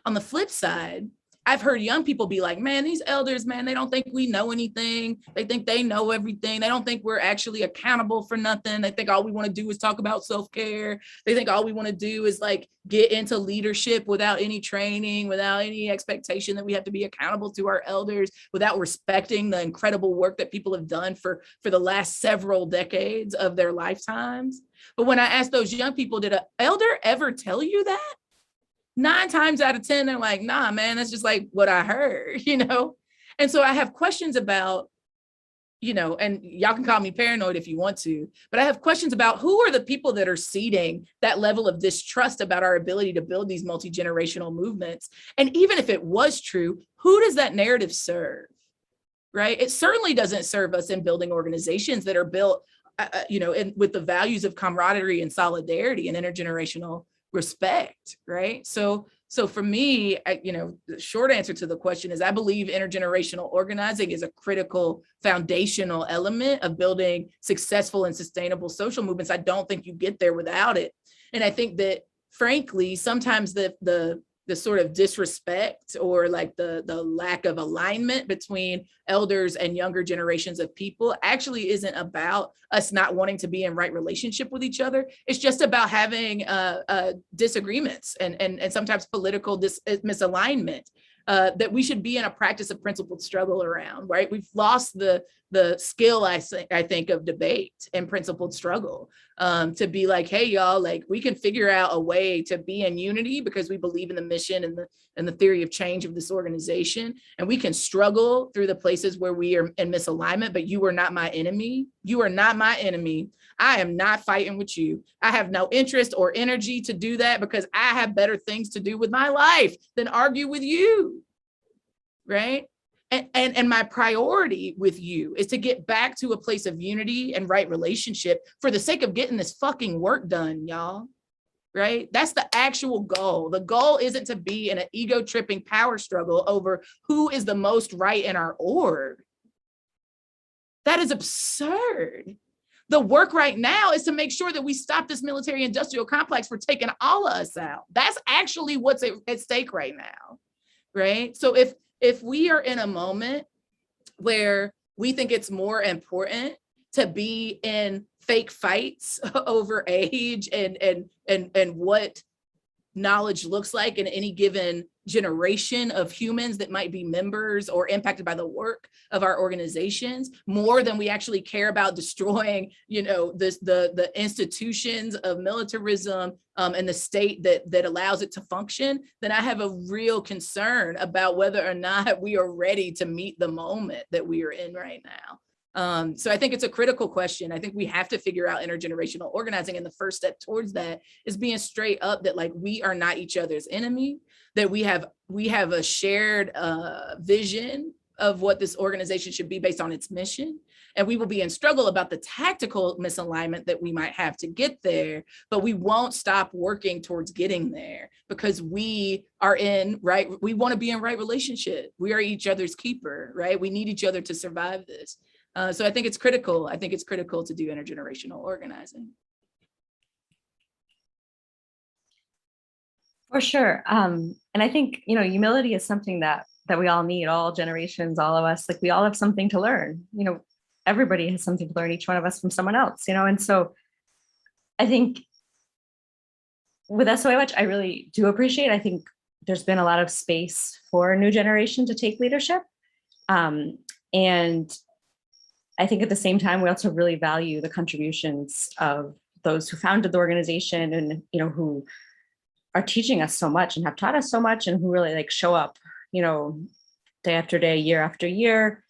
On the flip side, I've heard young people be like, man, these elders, man, they don't think we know anything. They think they know everything. They don't think we're actually accountable for nothing. They think all we want to do is talk about self-care. They think all we want to do is like get into leadership without any training, without any expectation that we have to be accountable to our elders, without respecting the incredible work that people have done for the last several decades of their lifetimes. But when I asked those young people, did an elder ever tell you that? 9 times out of 10, they're like, nah, man, that's just like what I heard, And so I have questions about, and y'all can call me paranoid if you want to, but I have questions about who are the people that are seeding that level of distrust about our ability to build these multi-generational movements. And even if it was true, who does that narrative serve, right? It certainly doesn't serve us in building organizations that are built, with the values of camaraderie and solidarity and intergenerational respect, right? So for me, the short answer to the question is I believe intergenerational organizing is a critical foundational element of building successful and sustainable social movements. I don't think you get there without it. And I think that, frankly, sometimes the sort of disrespect or like the lack of alignment between elders and younger generations of people actually isn't about us not wanting to be in right relationship with each other. It's just about having disagreements and sometimes political misalignment that we should be in a practice of principled struggle around, right? We've lost the skill, I think, of debate and principled struggle to be like, hey, y'all, like we can figure out a way to be in unity because we believe in the mission and the theory of change of this organization. And we can struggle through the places where we are in misalignment, but you are not my enemy. You are not my enemy. I am not fighting with you. I have no interest or energy to do that because I have better things to do with my life than argue with you, right? And my priority with you is to get back to a place of unity and right relationship for the sake of getting this fucking work done, y'all, right? That's the actual goal. The goal isn't to be in an ego-tripping power struggle over who is the most right in our org. That is absurd. The work right now is to make sure that we stop this military industrial complex for taking all of us out. That's actually what's at stake right now, right? So if we are in a moment where we think it's more important to be in fake fights over age and what knowledge looks like in any given generation of humans that might be members or impacted by the work of our organizations, more than we actually care about destroying, the institutions of militarism and the state that allows it to function, then I have a real concern about whether or not we are ready to meet the moment that we are in right now. So I think it's a critical question. I think we have to figure out intergenerational organizing. And the first step towards that is being straight up that like we are not each other's enemy, that we have a shared vision of what this organization should be based on its mission. And we will be in struggle about the tactical misalignment that we might have to get there, but we won't stop working towards getting there because we are we want to be in right relationship. We are each other's keeper, right? We need each other to survive this. So I think it's critical. I think it's critical to do intergenerational organizing. For sure. And I think, humility is something that we all need, all generations, all of us, like we all have something to learn, everybody has something to learn, each one of us from someone else, and so I think with SOA Watch, I really do appreciate, I think there's been a lot of space for a new generation to take leadership. And I think at the same time, we also really value the contributions of those who founded the organization and, who are teaching us so much and have taught us so much and who really show up, day after day, year after year.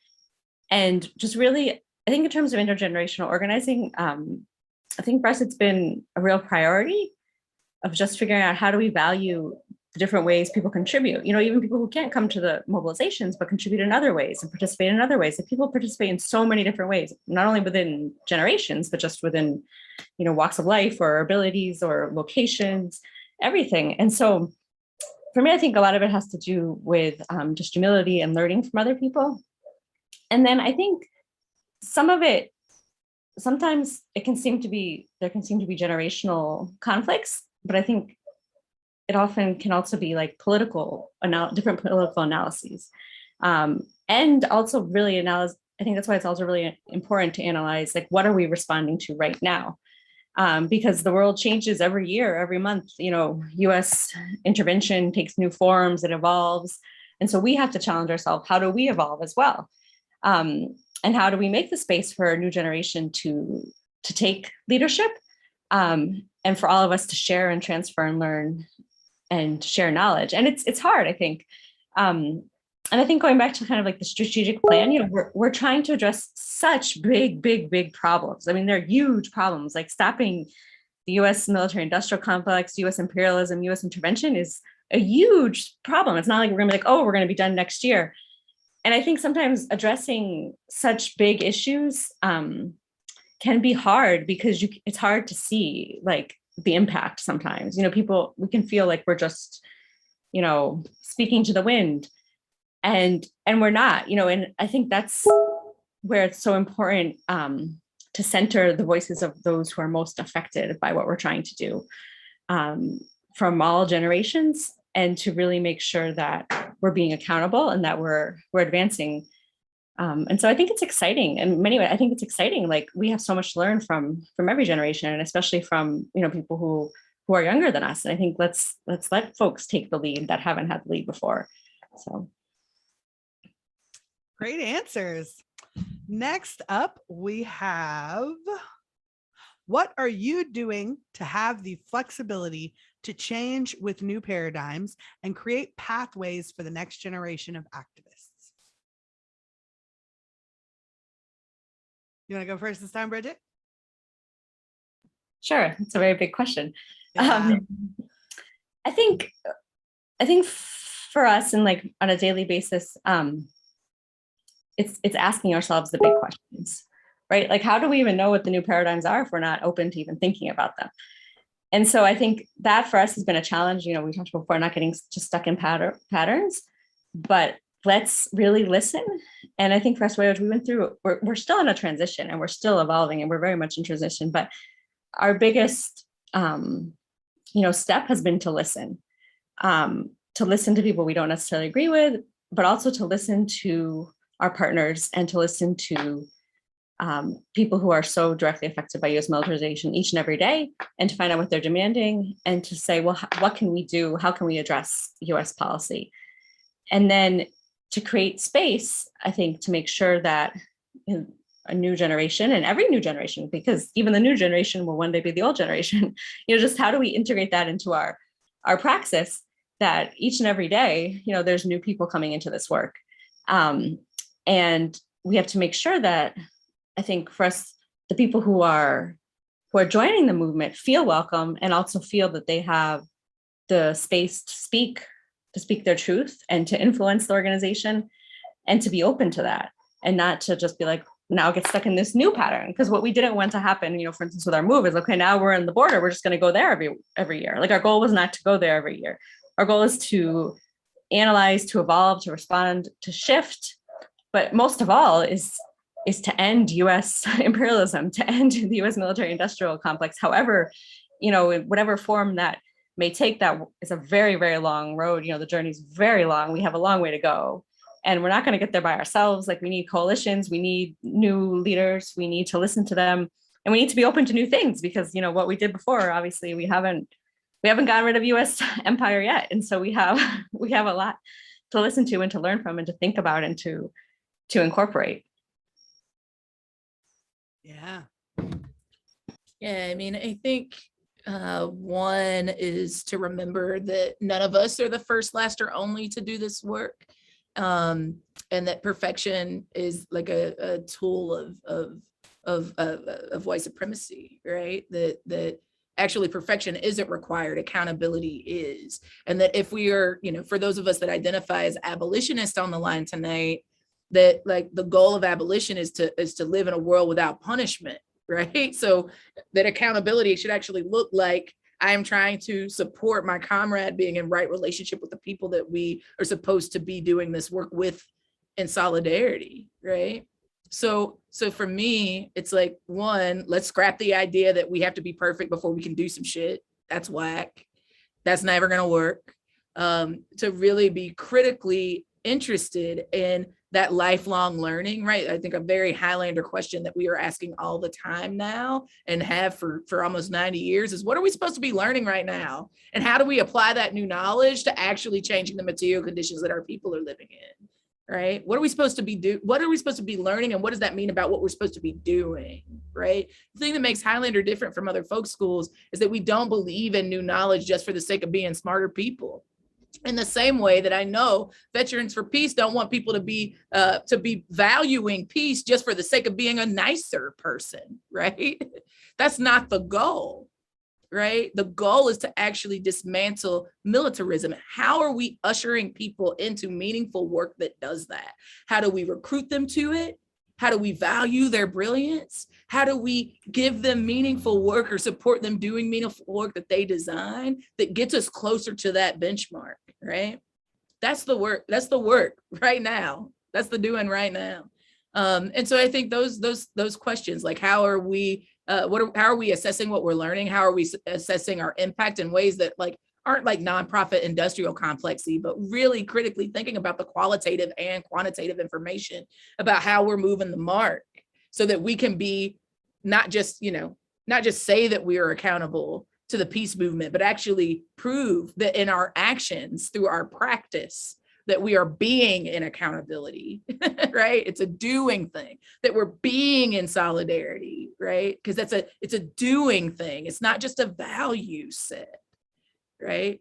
And just really, I think in terms of intergenerational organizing, I think for us, it's been a real priority of just figuring out how do we value the different ways people contribute, even people who can't come to the mobilizations, but contribute in other ways and participate in other ways. If people participate in so many different ways, not only within generations, but just within, walks of life or abilities or locations, everything. And so for me, I think a lot of it has to do with just humility and learning from other people. And then I think some of it, sometimes there can seem to be generational conflicts, but I think it often can also be different political analyses. And also really I think that's why it's also really important to analyze, what are we responding to right now? Because the world changes every year, every month, US intervention takes new forms, it evolves. And so we have to challenge ourselves, how do we evolve as well? And how do we make the space for a new generation to take leadership, and for all of us to share and transfer and learn and share knowledge? And it's hard, I think. And I think going back to kind of the strategic plan, we're trying to address such big problems. I mean, they're huge problems, like stopping the US military industrial complex, US imperialism, US intervention is a huge problem. It's not like we're gonna be we're gonna be done next year. And I think sometimes addressing such big issues can be hard because it's hard to see the impact sometimes. We can feel like we're just, speaking to the wind. And we're not, and I think that's where it's so important to center the voices of those who are most affected by what we're trying to do from all generations, and to really make sure that we're being accountable and that we're advancing. And so I think it's exciting. In many ways, I think it's exciting. We have so much to learn from every generation, and especially from people who are younger than us. And I think let's let folks take the lead that haven't had the lead before. So. Great answers. Next up, we have, what are you doing to have the flexibility to change with new paradigms and create pathways for the next generation of activists? You want to go first this time, Bridget? Sure. It's a very big question. Yeah. I think for us, and on a daily basis, it's asking ourselves the big questions, right? How do we even know what the new paradigms are if we're not open to even thinking about them? And so I think that for us has been a challenge. We talked before, not getting just stuck in patterns, but let's really listen. And I think for us, we went through, we're still in a transition and we're still evolving and we're very much in transition, but our biggest, step has been to listen to people we don't necessarily agree with, but also to listen to our partners and to listen to people who are so directly affected by US militarization each and every day, and to find out what they're demanding and to say, well, what can we do? How can we address US policy? And then to create space, I think, to make sure that a new generation, and every new generation, because even the new generation will one day be the old generation, just how do we integrate that into our praxis, that each and every day, there's new people coming into this work. And we have to make sure that, I think for us, the people who are joining the movement feel welcome and also feel that they have the space to speak their truth and to influence the organization, and to be open to that, and not to just be like, now get stuck in this new pattern. Because what we didn't want to happen, for instance, with our move is, okay, now we're in the border, we're just going to go there every year. Like, our goal was not to go there every year. Our goal is to analyze, to evolve, to respond, to shift. But most of all is to end US imperialism, to end the US military industrial complex, however, in whatever form that may take. That is a very, very long road. The journey is very long. We have a long way to go. And we're not going to get there by ourselves. Like, we need coalitions, we need new leaders, we need to listen to them, and we need to be open to new things, because what we did before, obviously we haven't gotten rid of US empire yet. And so we have a lot to listen to and to learn from and to think about and to incorporate. Yeah. Yeah, I mean, I think one is to remember that none of us are the first, last, or only to do this work. And that perfection is like a tool of white supremacy, right? That actually perfection isn't required, accountability is. And that if we are, for those of us that identify as abolitionists on the line tonight, that like the goal of abolition is to live in a world without punishment, right? So that accountability should actually look like, I am trying to support my comrade being in right relationship with the people that we are supposed to be doing this work with in solidarity, right? So for me, it's like, one, let's scrap the idea that we have to be perfect before we can do some shit. That's whack. That's never gonna work. To really be critically interested in that lifelong learning, right? I think a very Highlander question that we are asking all the time now and have for almost 90 years is, what are we supposed to be learning right now? And how do we apply that new knowledge to actually changing the material conditions that our people are living in, right? What are we supposed to be what are we supposed to be learning, and what does that mean about what we're supposed to be doing, right? The thing that makes Highlander different from other folk schools is that we don't believe in new knowledge just for the sake of being smarter people. In the same way that I know Veterans for Peace don't want people to be valuing peace just for the sake of being a nicer person, right? That's not the goal, right? The goal is to actually dismantle militarism. How are we ushering people into meaningful work that does that? How do we recruit them to it? How do we value their brilliance? How do we give them meaningful work or support them doing meaningful work that they design that gets us closer to that benchmark, right? That's the work. That's the work right now. That's the doing right now. And so I think those questions, like, how are we how are we assessing what we're learning? How are we assessing our impact in ways that aren't like nonprofit industrial complexy, but really critically thinking about the qualitative and quantitative information about how we're moving the mark, so that we can be not just say that we are accountable to the peace movement, but actually prove that in our actions, through our practice, that we are being in accountability, right? It's a doing thing, that we're being in solidarity, right? Because it's a doing thing. It's not just a value set, right?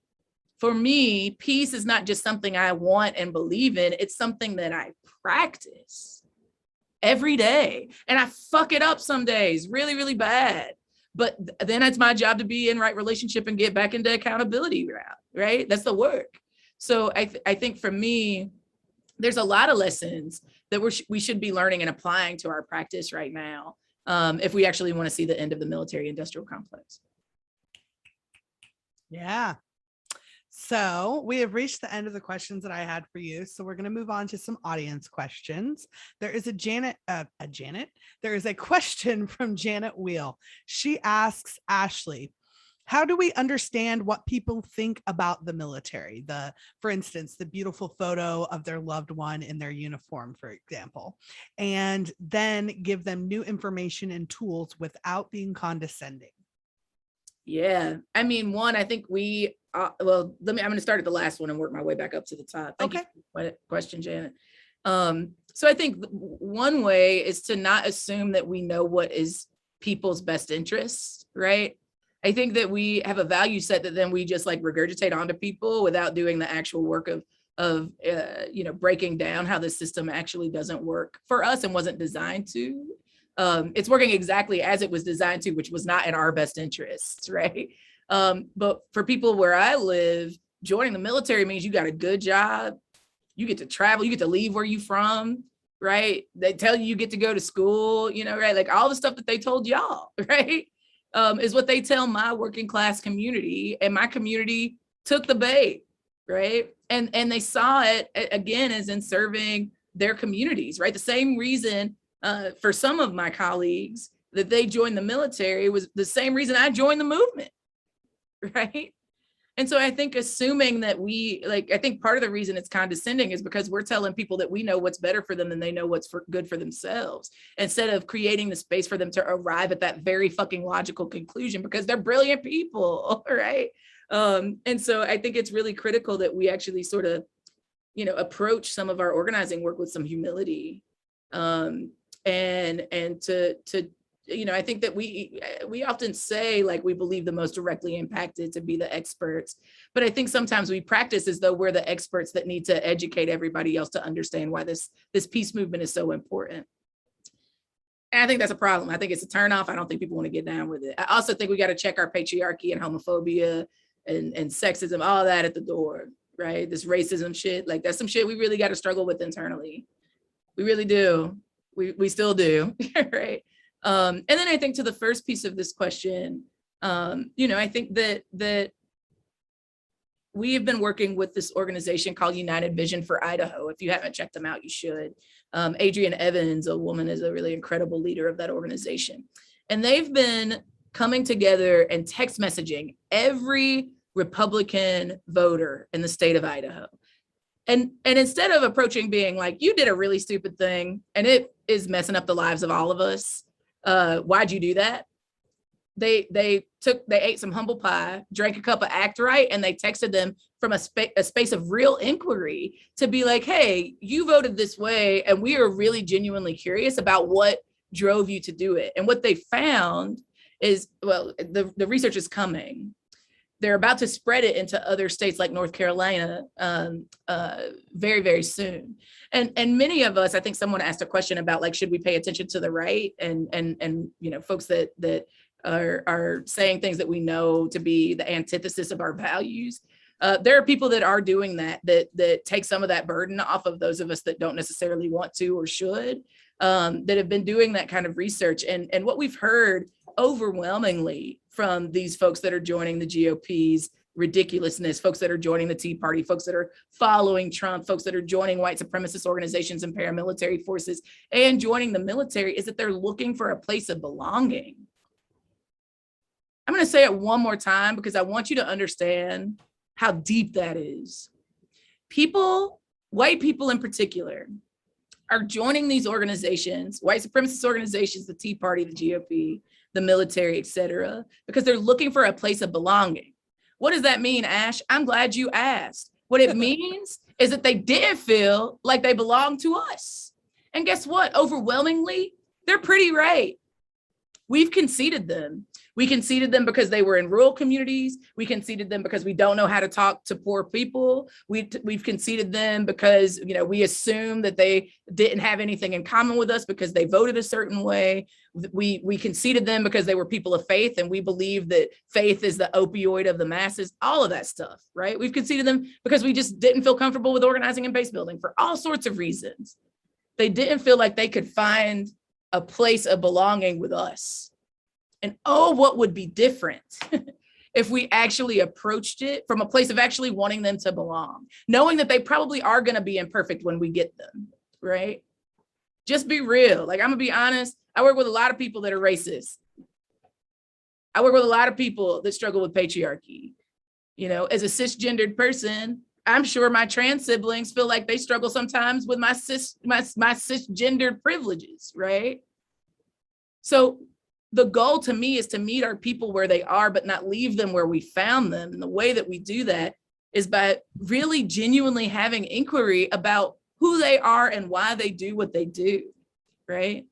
For me, peace is not just something I want and believe in. It's something that I practice every day. And I fuck it up some days really, really bad. But then it's my job to be in right relationship and get back into accountability route, right? That's the work. So I think for me, there's a lot of lessons that we should be learning and applying to our practice right now, if we actually want to see the end of the military industrial complex. Yeah. So we have reached the end of the questions that I had for you. So we're going to move on to some audience questions. There is there is a question from Janet Wheel. She asks Ashley, how do we understand what people think about the military? For instance, the beautiful photo of their loved one in their uniform, for example, and then give them new information and tools without being condescending. Yeah, I mean, one, I think I'm going to start at the last one and work my way back up to the top. Thank you for the question, Janet. So I think one way is to not assume that we know what is people's best interests, right? I think that we have a value set that then we just regurgitate onto people without doing the actual work of breaking down how the system actually doesn't work for us and wasn't designed to. It's working exactly as it was designed to, which was not in our best interests, right? But for people where I live, joining the military means you got a good job, you get to travel, you get to leave where you're from, right? They tell you get to go to school, right? Like all the stuff that they told y'all, right? Is what they tell my working class community, and my community took the bait, right? And they saw it again as in serving their communities, right? The same reason for some of my colleagues that they joined the military was the same reason I joined the movement, right? And so I think assuming that I think part of the reason it's condescending is because we're telling people that we know what's better for them than they know what's good for themselves, instead of creating the space for them to arrive at that very fucking logical conclusion, because they're brilliant people, right? And so I think it's really critical that we actually sort of, approach some of our organizing work with some humility, and to I think that we often say like we believe the most directly impacted to be the experts, but I think sometimes we practice as though we're the experts that need to educate everybody else to understand why this peace movement is so important. And I think that's a problem. I think it's a turnoff. I don't think people want to get down with it. I also think we got to check our patriarchy and homophobia and sexism, all that at the door, right? This racism shit, like that's some shit we really got to struggle with internally. We really do. We still do, right? And then I think to the first piece of this question, I think that we have been working with this organization called United Vision for Idaho. If you haven't checked them out, you should. Adrienne Evans, a woman, is a really incredible leader of that organization. And they've been coming together and text messaging every Republican voter in the state of Idaho. And instead of approaching being like, you did a really stupid thing and it is messing up the lives of all of us, why'd you do that? They ate some humble pie, drank a cup of Act Right, and they texted them from a space of real inquiry to be like, hey, you voted this way, and we are really genuinely curious about what drove you to do it. And what they found is, well, the research is coming. They're about to spread it into other states like North Carolina very, very soon. And many of us, I think someone asked a question about like, should we pay attention to the right and folks that are saying things that we know to be the antithesis of our values. There are people that are doing that take some of that burden off of those of us that don't necessarily want to or should, that have been doing that kind of research. And what we've heard overwhelmingly from these folks that are joining the GOP's ridiculousness, folks that are joining the Tea Party, folks that are following Trump, folks that are joining white supremacist organizations and paramilitary forces and joining the military, is that they're looking for a place of belonging. I'm going to say it one more time because I want you to understand how deep that is. People, white people in particular, are joining these organizations, white supremacist organizations, the Tea Party, the GOP, the military, et cetera, because they're looking for a place of belonging. What does that mean, Ash? I'm glad you asked. What it means is that they didn't feel like they belonged to us. And guess what? Overwhelmingly, they're pretty right. We've conceded them. We conceded them because they were in rural communities. We conceded them because we don't know how to talk to poor people. We've conceded them because we assume that they didn't have anything in common with us because they voted a certain way. We conceded them because they were people of faith, and we believe that faith is the opioid of the masses. All of that stuff, right? We've conceded them because we just didn't feel comfortable with organizing and base building for all sorts of reasons. They didn't feel like they could find a place of belonging with us. And oh, what would be different if we actually approached it from a place of actually wanting them to belong, knowing that they probably are going to be imperfect when we get them, right? Just be real. Like, I'm going to be honest. I work with a lot of people that are racist. I work with a lot of people that struggle with patriarchy. As a cisgendered person, I'm sure my trans siblings feel like they struggle sometimes with my cisgendered privileges, right? So the goal to me is to meet our people where they are, but not leave them where we found them. And the way that we do that is by really genuinely having inquiry about who they are and why they do what they do, right?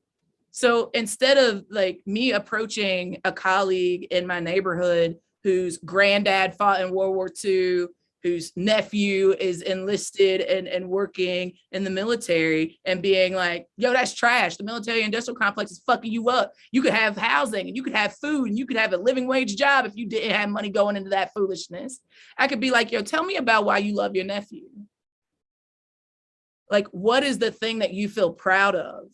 So instead of like me approaching a colleague in my neighborhood whose granddad fought in World War II, whose nephew is enlisted and working in the military, and being like, yo, that's trash. The military industrial complex is fucking you up. You could have housing and you could have food and you could have a living wage job if you didn't have money going into that foolishness. I could be like, yo, tell me about why you love your nephew. Like, what is the thing that you feel proud of?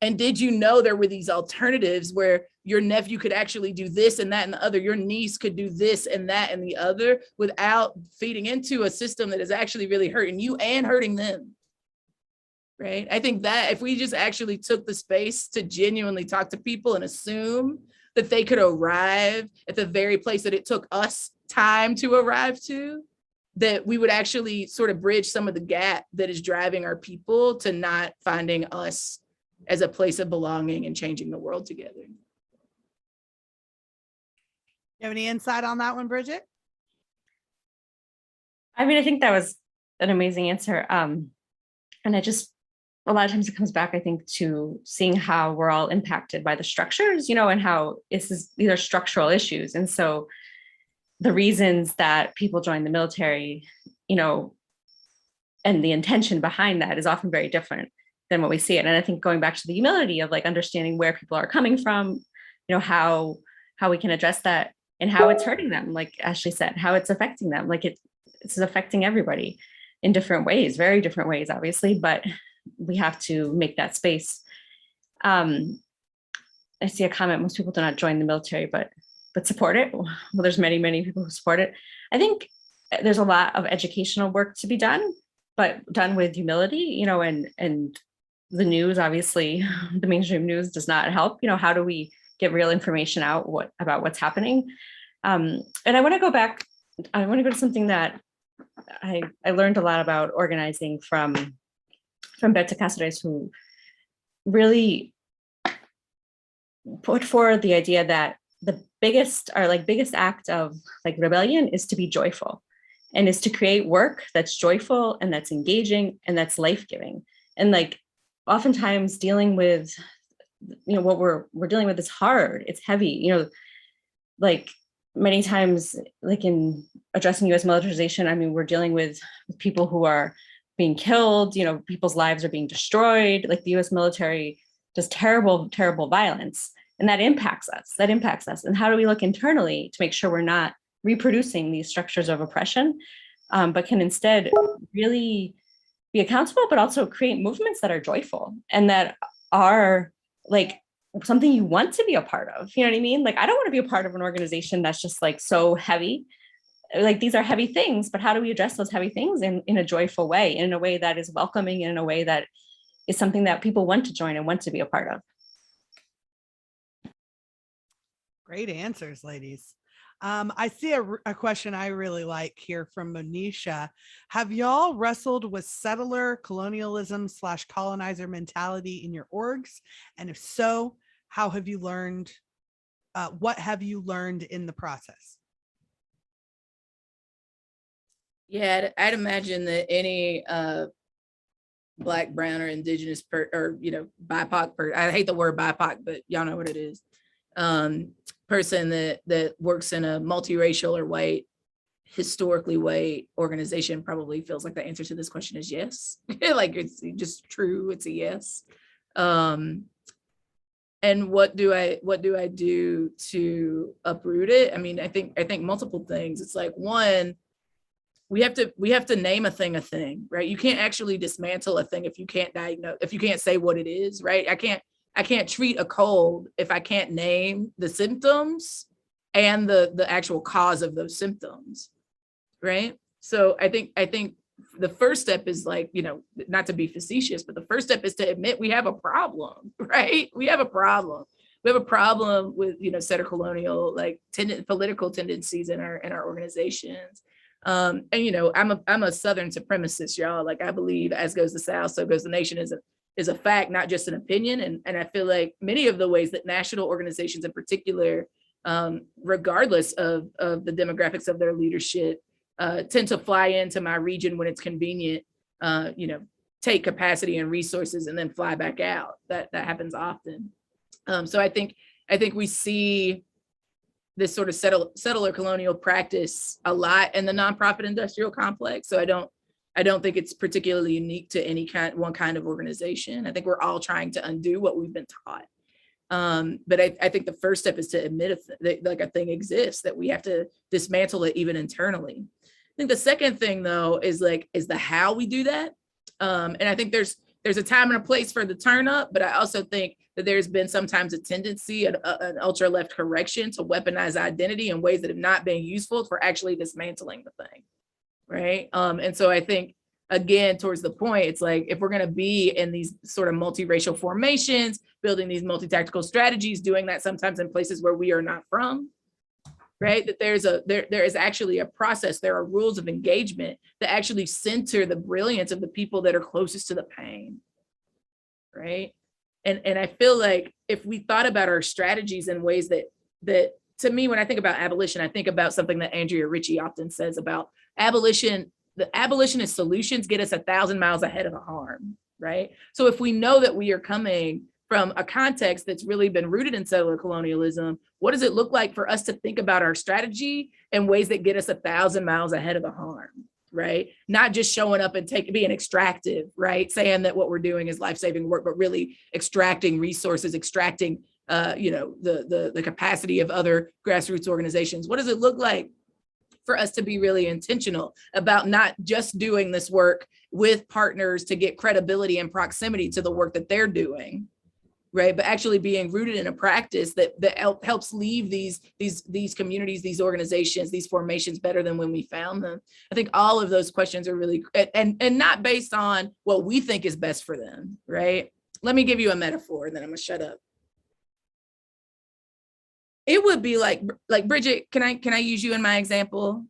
And did you know there were these alternatives where your nephew could actually do this and that and the other, your niece could do this and that and the other, without feeding into a system that is actually really hurting you and hurting them? Right? I think that if we just actually took the space to genuinely talk to people and assume that they could arrive at the very place that it took us time to arrive to, that we would actually sort of bridge some of the gap that is driving our people to not finding us as a place of belonging and changing the world together. You have any insight on that one, Bridget? I mean, I think that was an amazing answer. And I just, a lot of times it comes back, I think, to seeing how we're all impacted by the structures, you know, and how these are structural issues. And so the reasons that people join the military, you know, and the intention behind that is often very different than what we see it. And I think going back to the humility of like understanding where people are coming from, you know, how we can address that and how it's hurting them, like Ashley said, how it's affecting them. Like it's affecting everybody in different ways, very different ways, obviously, but we have to make that space. I see a comment, most people do not join the military, but support it. Well, there's many people who support it. I think there's a lot of educational work to be done, but done with humility, you know, and the news, obviously, the mainstream news does not help. You know, how do we get real information out about what's happening? And I want to go back, I want to go to something that I learned a lot about organizing from Betsy Cáceres, who really put forward the idea that the biggest act of like rebellion is to be joyful, and is to create work that's joyful and that's engaging and that's life-giving. And like oftentimes dealing with, you know, what we're dealing with is hard, it's heavy, you know, like many times, like in addressing US militarization, I mean, we're dealing with people who are being killed, you know, people's lives are being destroyed, like the US military does terrible violence. And that impacts us. And how do we look internally to make sure we're not reproducing these structures of oppression, but can instead really be accountable, but also create movements that are joyful and that are like something you want to be a part of. You know what I mean? Like, I don't want to be a part of an organization that's just like so heavy. Like, these are heavy things, but how do we address those heavy things in a joyful way, in a way that is welcoming, and in a way that is something that people want to join and want to be a part of? Great answers, ladies. I see a question I really like here from Monisha. Have y'all wrestled with settler colonialism / colonizer mentality in your orgs? And if so, how have you learned? What have you learned in the process? Yeah, I'd imagine that any Black, brown, or indigenous or you know, BIPOC I hate the word BIPOC, but y'all know what it is. Person that works in a multiracial or white, historically white organization probably feels like the answer to this question is yes. Like, it's just true, it's a yes. And what do I do to uproot it? I mean, I think multiple things. It's like, one, we have to name a thing, right? You can't actually dismantle a thing if you can't diagnose, if you can't say what it is, right? I can't treat a cold if I can't name the symptoms and the actual cause of those symptoms, right? So I think the first step is, like, you know, not to be facetious, but the first step is to admit we have a problem, right? We have a problem. We have a problem with, you know, setter colonial, like, political tendencies in our organizations. And, you know, I'm a Southern supremacist, y'all. Like, I believe as goes the South, so goes the nation is a fact, not just an opinion. And I feel like many of the ways that national organizations in particular, regardless of the demographics of their leadership, tend to fly into my region when it's convenient, you know, take capacity and resources and then fly back out. That happens often. So I think we see this sort of settler colonial practice a lot in the nonprofit industrial complex. So I don't think it's particularly unique to one kind of organization. I think we're all trying to undo what we've been taught. But I think the first step is to admit that, like, a thing exists, that we have to dismantle it even internally. I think the second thing, though, is the how we do that. And I think there's a time and a place for the turn up, but I also think that there's been sometimes a tendency, an ultra left correction to weaponize identity in ways that have not been useful for actually dismantling the thing, right? And so I think, again, towards the point, it's like, if we're going to be in these sort of multiracial formations, building these multi-tactical strategies, doing that sometimes in places where we are not from, right? That there is actually a process, there are rules of engagement that actually center the brilliance of the people that are closest to the pain, right? And I feel like if we thought about our strategies in ways that to me, when I think about abolition, I think about something that Andrea Ritchie often says about abolition. The abolitionist solutions get us 1,000 miles ahead of the harm, right? So if we know that we are coming from a context that's really been rooted in settler colonialism, what does it look like for us to think about our strategy in ways that get us 1,000 miles ahead of the harm, right? Not just showing up and being extractive, right? Saying that what we're doing is life-saving work, but really extracting resources, extracting the capacity of other grassroots organizations. What does it look like for us to be really intentional about not just doing this work with partners to get credibility and proximity to the work that they're doing, right? But actually being rooted in a practice that helps leave these communities, these organizations, these formations better than when we found them. I think all of those questions are really, and not based on what we think is best for them, right? Let me give you a metaphor and then I'm gonna shut up. It would be like Bridget, can I use you in my example?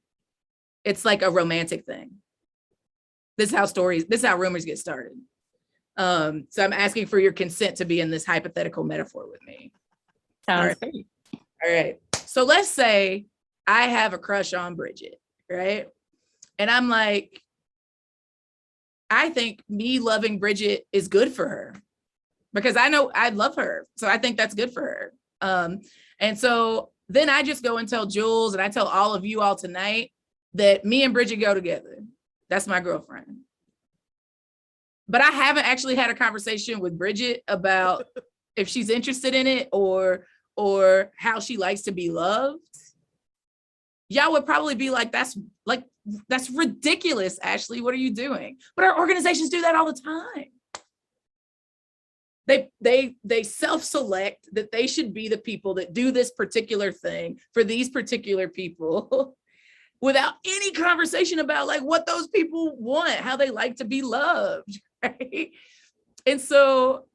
It's like a romantic thing. This is how rumors get started. So I'm asking for your consent to be in this hypothetical metaphor with me. Sounds great. All right. So let's say I have a crush on Bridget, right? And I'm like, I think me loving Bridget is good for her because I know I love her. So I think that's good for her. And so then I just go and tell Jules and I tell all of you all tonight that me and Bridget go together. That's my girlfriend. But I haven't actually had a conversation with Bridget about if she's interested in it or how she likes to be loved. Y'all would probably be like, that's ridiculous, Ashley. What are you doing? But our organizations do that all the time. They self-select that they should be the people that do this particular thing for these particular people without any conversation about like what those people want, how they like to be loved, right? And so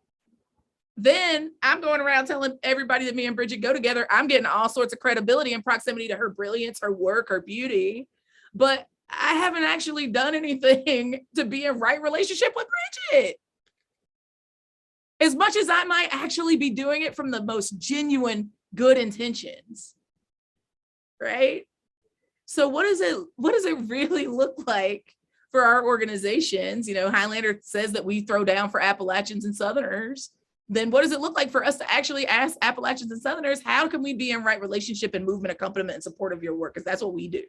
then I'm going around telling everybody that me and Bridget go together. I'm getting all sorts of credibility and proximity to her brilliance, her work, her beauty, but I haven't actually done anything to be in right relationship with Bridget. As much as I might actually be doing it from the most genuine good intentions, right? So what does it really look like for our organizations? You know, Highlander says that we throw down for Appalachians and Southerners. Then what does it look like for us to actually ask Appalachians and Southerners, how can we be in right relationship and movement accompaniment and support of your work? Because that's what we do,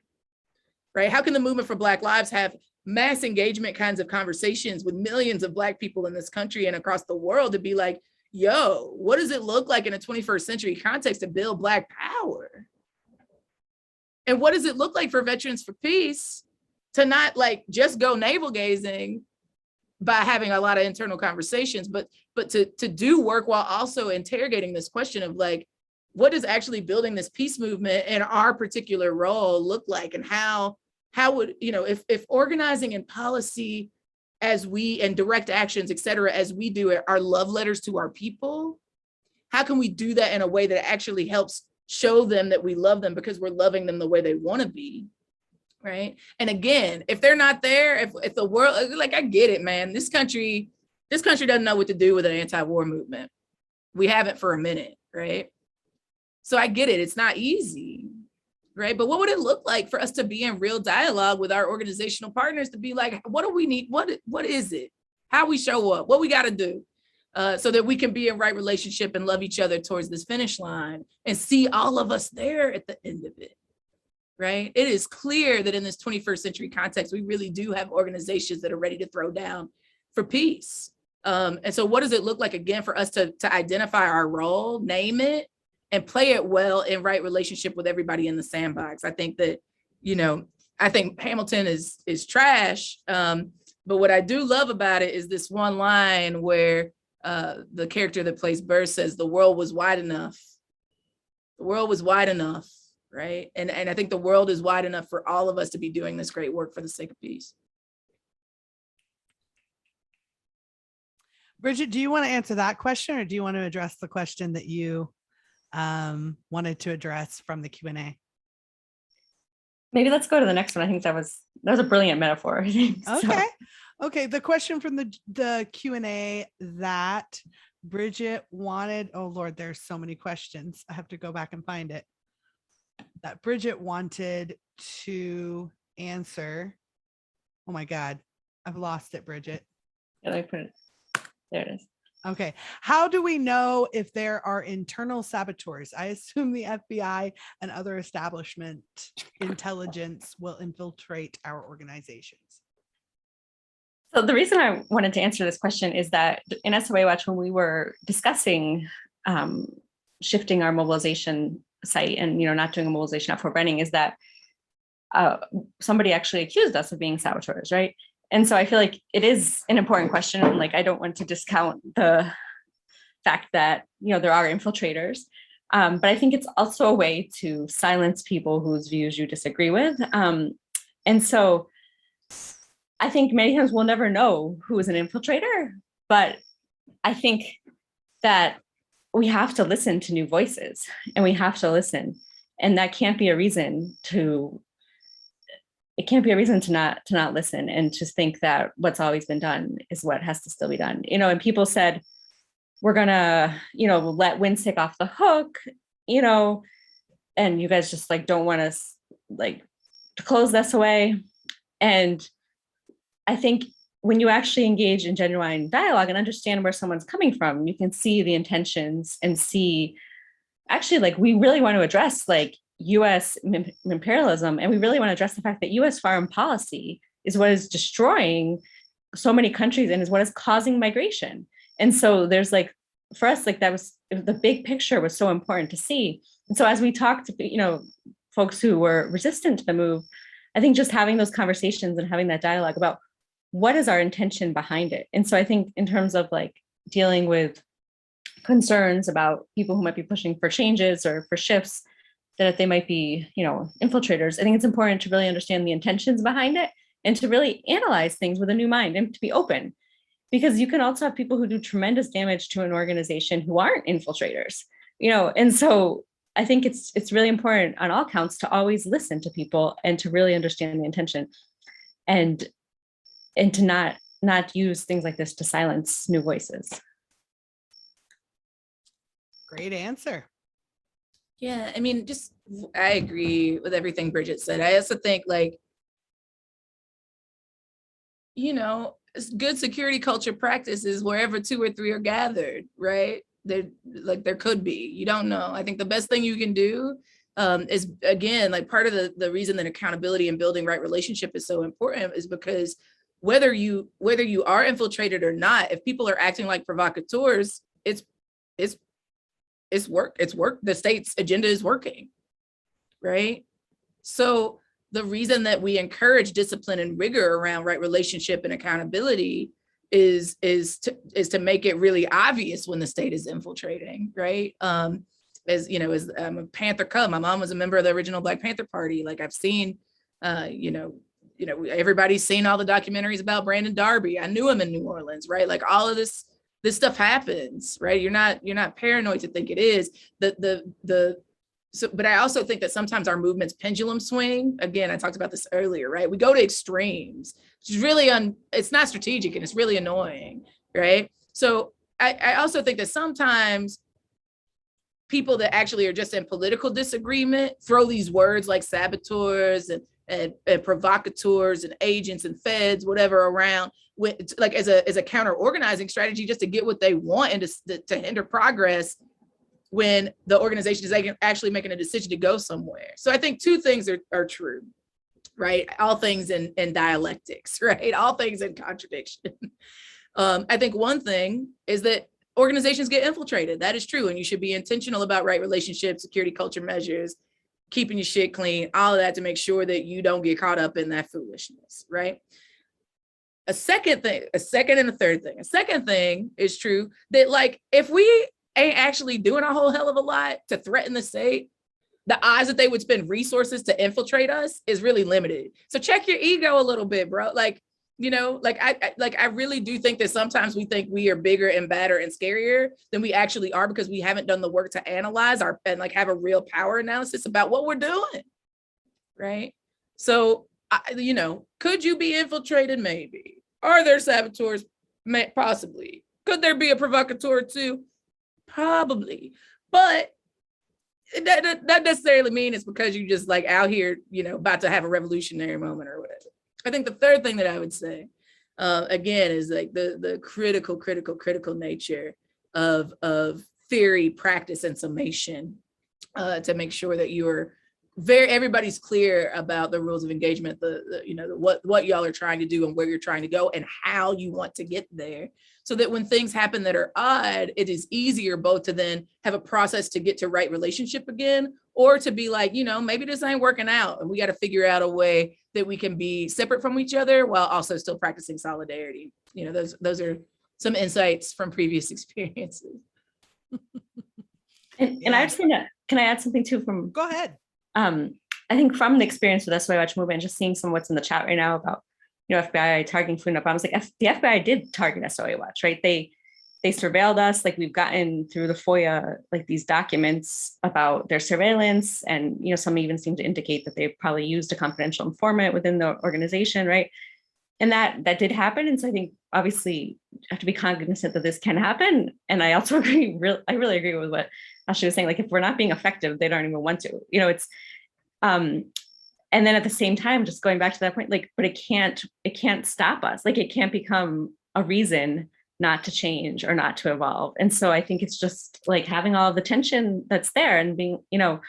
right? How can the movement for Black Lives have mass engagement kinds of conversations with millions of Black people in this country and across the world to be like, yo, what does it look like in a 21st century context to build Black power? And what does it look like for Veterans for Peace to not like just go navel gazing by having a lot of internal conversations, but to do work while also interrogating this question of like, what does actually building this peace movement in our particular role look like? And how would, you know, if organizing and policy and direct actions, et cetera, as we do it, are love letters to our people, how can we do that in a way that actually helps show them that we love them because we're loving them the way they want to be, right? And again, if they're not there, if the world, like, I get it, man, this country doesn't know what to do with an anti-war movement. We haven't for a minute, right? So I get it, it's not easy, right? But what would it look like for us to be in real dialogue with our organizational partners to be like, what do we need? What is it? How we show up? What we got to do so that we can be in right relationship and love each other towards this finish line and see all of us there at the end of it, right? It is clear that in this 21st century context, we really do have organizations that are ready to throw down for peace. And so what does it look like, again, for us to identify our role, name it, and play it well in right relationship with everybody in the sandbox? I think that, you know, I think Hamilton is trash, But what I do love about it is this one line where the character that plays Burr says, the world was wide enough. The world was wide enough, right? And I think the world is wide enough for all of us to be doing this great work for the sake of peace. Bridget, do you want to answer that question, or do you want to address the question that you wanted to address from the Q&A? Maybe let's go to the next one. I think that was a brilliant metaphor. I think. Okay. So. Okay. The question from the Q&A that Bridget wanted, oh Lord, there's so many questions. I have to go back and find it. That Bridget wanted to answer. Oh my God, I've lost it, Bridget. Yeah, let me put it. There it is. Okay. How do we know if there are internal saboteurs? I assume the FBI and other establishment intelligence will infiltrate our organizations. So the reason I wanted to answer this question is that in SOA Watch, when we were discussing shifting our mobilization site and not doing a mobilization at Fort Benning, is that somebody actually accused us of being saboteurs, right? And so I feel like it is an important question. And like, I don't want to discount the fact that, there are infiltrators, but I think it's also a way to silence people whose views you disagree with. And so I think many times we'll never know who is an infiltrator, but I think that we have to listen to new voices, and we have to listen. And that can't be a reason to not listen and just think that what's always been done is what has to still be done. And people said, we're gonna, let WNSIC off the hook, and you guys just don't want us to close this away. And I think when you actually engage in genuine dialogue and understand where someone's coming from, you can see the intentions and see actually we really want to address US imperialism, and we really want to address the fact that US foreign policy is what is destroying so many countries and is what is causing migration. And so there's for us, that was the big picture was so important to see. And so as we talked to folks who were resistant to the move, I think just having those conversations and having that dialogue about what is our intention behind it. And so I think in terms of dealing with concerns about people who might be pushing for changes or for shifts, that they might be, infiltrators, I think it's important to really understand the intentions behind it and to really analyze things with a new mind and to be open, because you can also have people who do tremendous damage to an organization who aren't infiltrators, and so I think it's really important on all counts to always listen to people and to really understand the intention and to not use things like this to silence new voices. Great answer. Yeah, I mean, I agree with everything Bridget said. I also think good security culture practices wherever 2 or 3 are gathered, right? There could be, you don't know. I think the best thing you can do is, again, part of the reason that accountability and building right relationship is so important is because whether you are infiltrated or not, if people are acting like provocateurs, it's work. The state's agenda is working, right? So the reason that we encourage discipline and rigor around right relationship and accountability is to make it really obvious when the state is infiltrating, right? As I'm a Panther Cub. My mom was a member of the original Black Panther Party. I've seen, everybody's seen all the documentaries about Brandon Darby. I knew him in New Orleans, right? All of this stuff happens, right? You're not paranoid to think it is. But I also think that sometimes our movements pendulum swing. Again, I talked about this earlier, right? We go to extremes, which is really it's not strategic and it's really annoying, right? So I also think that sometimes people that actually are just in political disagreement throw these words like saboteurs and provocateurs and agents and feds, whatever, around with as a counter organizing strategy just to get what they want and to hinder progress when the organization is actually making a decision to go somewhere. So I think 2 things are true, right? All things in dialectics, right? All things in contradiction. I think one thing is that organizations get infiltrated. That is true. And you should be intentional about right relationships, security culture measures, keeping your shit clean, all of that to make sure that you don't get caught up in that foolishness, right? A second thing, a second and a third thing. A second thing is true that like, if we ain't actually doing a whole hell of a lot to threaten the state, the odds that they would spend resources to infiltrate us is really limited. So check your ego a little bit, bro. Like, you know, like I really do think that sometimes we think we are bigger and badder and scarier than we actually are, because we haven't done the work to analyze our and like have a real power analysis about what we're doing, right? So, you know, could you be infiltrated? Maybe. Are there saboteurs? Possibly. Could there be a provocateur too? Probably. But that doesn't necessarily mean it's because you just like out here, you know, about to have a revolutionary moment or whatever. I think the third thing that I would say, again, is like the critical nature of theory, practice, and summation, to make sure that you're everybody's clear about the rules of engagement, you know, what y'all are trying to do and where you're trying to go and how you want to get there, so that when things happen that are odd, it is easier both to then have a process to get to right relationship again, or to be like, you know, maybe this ain't working out and we got to figure out a way that we can be separate from each other while also still practicing solidarity. You know, those are some insights from previous experiences. And I just want to, can I add something too from? Go ahead. I think from the experience with SOA Watch movement, just seeing some of what's in the chat right now about, you know, FBI targeting food and bombs, like the FBI did target SOA Watch, right? They surveilled us. Like we've gotten through the FOIA, like these documents about their surveillance, and, you know, some even seem to indicate that they probably used a confidential informant within the organization, right? And that did happen. And so I think obviously you have to be cognizant that this can happen. And I also agree, I really agree with what Ashley was saying. Like if we're not being effective, they don't even want to, you know, it's, and then at the same time, just going back to that point, like, but it can't stop us. Like it can't become a reason not to change or not to evolve. And so I think it's just like having all of the tension that's there and being, you know,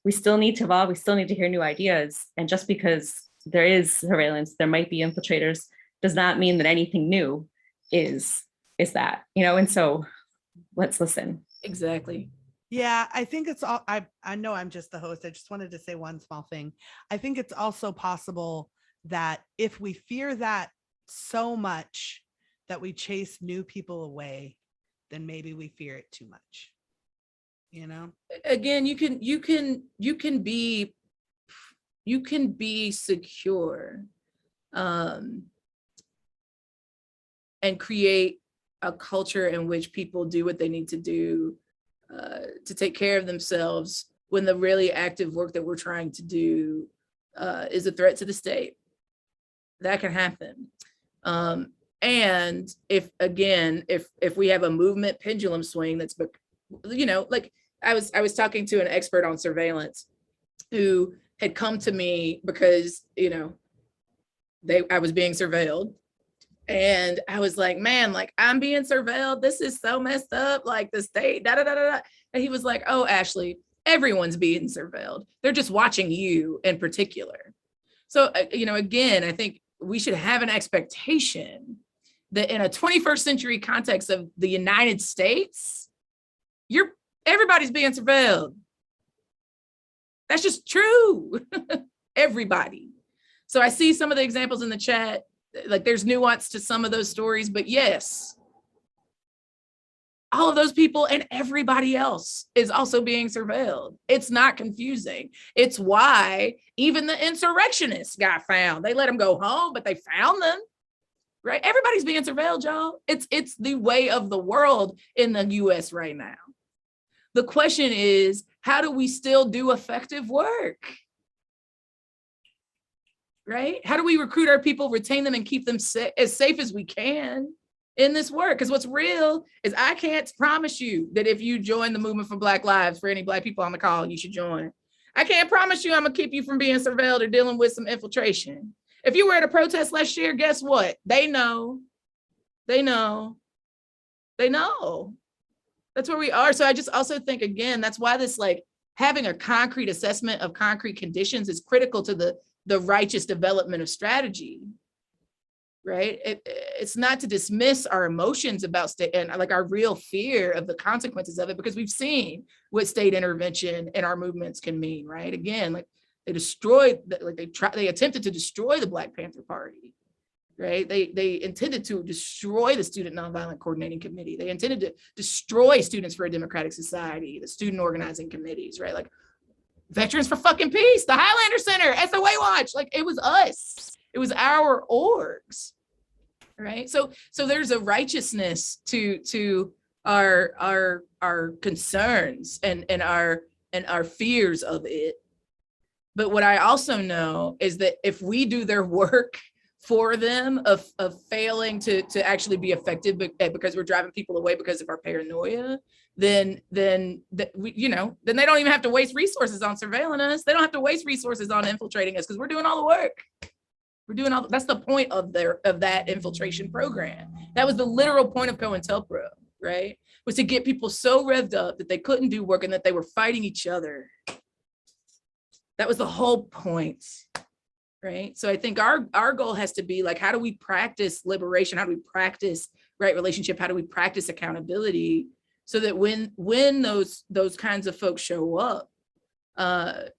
we still need to evolve. We still need to hear new ideas. And just because there is surveillance, there might be infiltrators, does not mean that anything new is that, you know, and so let's listen. Exactly. Yeah, I think it's all, I know I'm just the host. I just wanted to say one small thing. I think it's also possible that if we fear that so much that we chase new people away, then maybe we fear it too much. You know? Again, you can be secure, and create a culture in which people do what they need to do to take care of themselves when the really active work that we're trying to do is a threat to the state. That can happen. And if we have a movement pendulum swing that's, you know, like I was talking to an expert on surveillance who had come to me because, you know, I was being surveilled. And I was like, man, like I'm being surveilled. This is so messed up. Like the state, da da da da. And he was like, oh, Ashley, everyone's being surveilled. They're just watching you in particular. So, you know, again, I think we should have an expectation that in a 21st century context of the United States, everybody's being surveilled. That's just true. Everybody. So I see some of the examples in the chat. Like there's nuance to some of those stories, but yes, all of those people and everybody else is also being surveilled. It's not confusing. It's why even the insurrectionists got found. They let them go home, but they found them, right? Everybody's being surveilled, y'all. It's the way of the world in the US right now. The question is, how do we still do effective work? Right? How do we recruit our people, retain them, and keep them as safe as we can in this work? Because what's real is I can't promise you that if you join the movement for Black Lives, for any Black people on the call, you should join. I can't promise you I'm gonna keep you from being surveilled or dealing with some infiltration. If you were at a protest last year, guess what? They know. That's where we are. So I just also think, again, that's why this, like, having a concrete assessment of concrete conditions is critical to the righteous development of strategy, right? It's not to dismiss our emotions about state and like our real fear of the consequences of it, because we've seen what state intervention in our movements can mean, right? Again, like they attempted to destroy the Black Panther Party, right? They intended to destroy the Student Nonviolent Coordinating Committee. They intended to destroy Students for a Democratic Society, the student organizing committees, right? Like Veterans for fucking Peace, the Highlander Center, SOA Watch, like it was us. It was our orgs, right? So there's a righteousness to our concerns and our fears of it. But what I also know is that if we do their work for them of failing to actually be effective because we're driving people away because of our paranoia, then we, you know, then they don't even have to waste resources on surveilling us. They don't have to waste resources on infiltrating us because we're doing all the work. We're doing all, that's the point of that infiltration program. That was the literal point of COINTELPRO, right? Was to get people so revved up that they couldn't do work and that they were fighting each other. That was the whole point, right? So I think our goal has to be like, how do we practice liberation? How do we practice right relationship? How do we practice accountability so that when those kinds of folks show up,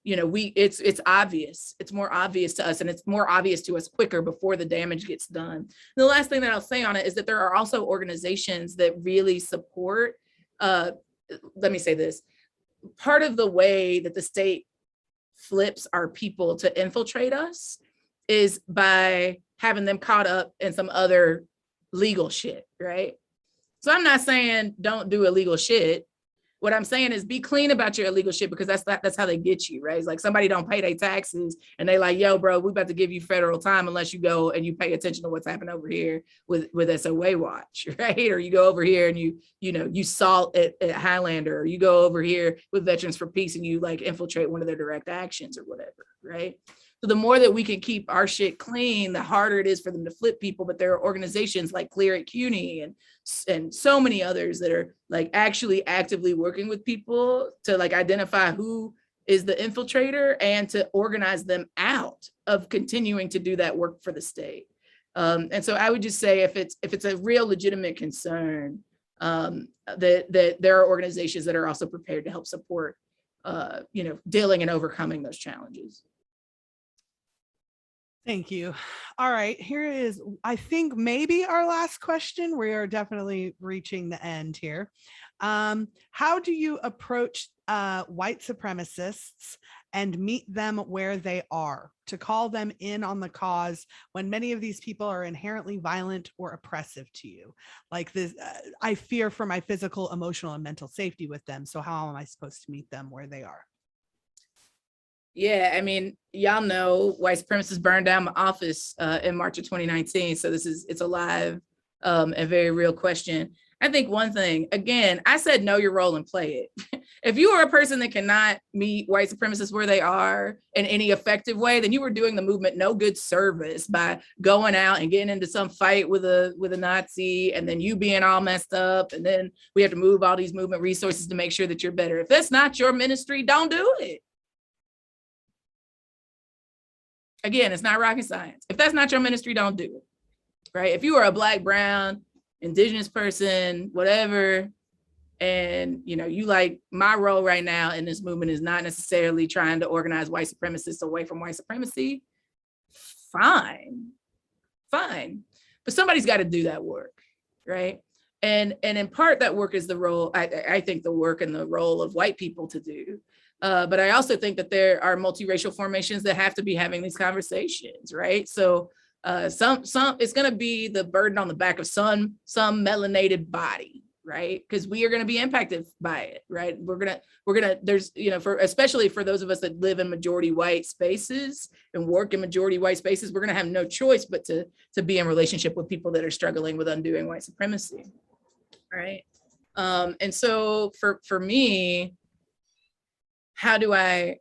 you know, it's obvious. It's more obvious to us, and it's more obvious to us quicker before the damage gets done. And the last thing that I'll say on it is that there are also organizations that really support, let me say this, part of the way that the state flips our people to infiltrate us is by having them caught up in some other legal shit, right? So I'm not saying don't do illegal shit. What I'm saying is be clean about your illegal shit, because that's how they get you, right? It's like somebody don't pay their taxes and they like, yo, bro, we about to give you federal time unless you go and you pay attention to what's happening over here with SOA Watch, right? Or you go over here and you salt at Highlander, or you go over here with Veterans for Peace and you like infiltrate one of their direct actions or whatever, right? So the more that we can keep our shit clean, the harder it is for them to flip people. But there are organizations like Clear at CUNY and so many others that are like actually actively working with people to like identify who is the infiltrator and to organize them out of continuing to do that work for the state. And so I would just say if it's a real legitimate concern, that there are organizations that are also prepared to help support, you know, dealing and overcoming those challenges. Thank you. All right, here is, I think, maybe our last question. We are definitely reaching the end here. How do you approach white supremacists and meet them where they are, to call them in on the cause when many of these people are inherently violent or oppressive to you? Like this, I fear for my physical, emotional, and mental safety with them. So how am I supposed to meet them where they are? Yeah, I mean, y'all know white supremacists burned down my office in March of 2019. So it's a live and very real question. I think one thing, again, I said know your role and play it. If you are a person that cannot meet white supremacists where they are in any effective way, then you were doing the movement no good service by going out and getting into some fight with a Nazi, and then you being all messed up, and then we have to move all these movement resources to make sure that you're better. If that's not your ministry, don't do it. Again, it's not rocket science. If that's not your ministry, don't do it, right? If you are a Black, brown, indigenous person, whatever, and you know, you like, my role right now in this movement is not necessarily trying to organize white supremacists away from white supremacy, fine. But somebody's got to do that work, right? And in part, that work is the role, I think the work and the role of white people to do. But I also think that there are multiracial formations that have to be having these conversations, right? So some it's going to be the burden on the back of some melanated body, right? Because we are going to be impacted by it, right? We're gonna there's, you know, especially for those of us that live in majority white spaces and work in majority white spaces, we're going to have no choice but to be in relationship with people that are struggling with undoing white supremacy, right? And so for me, how do I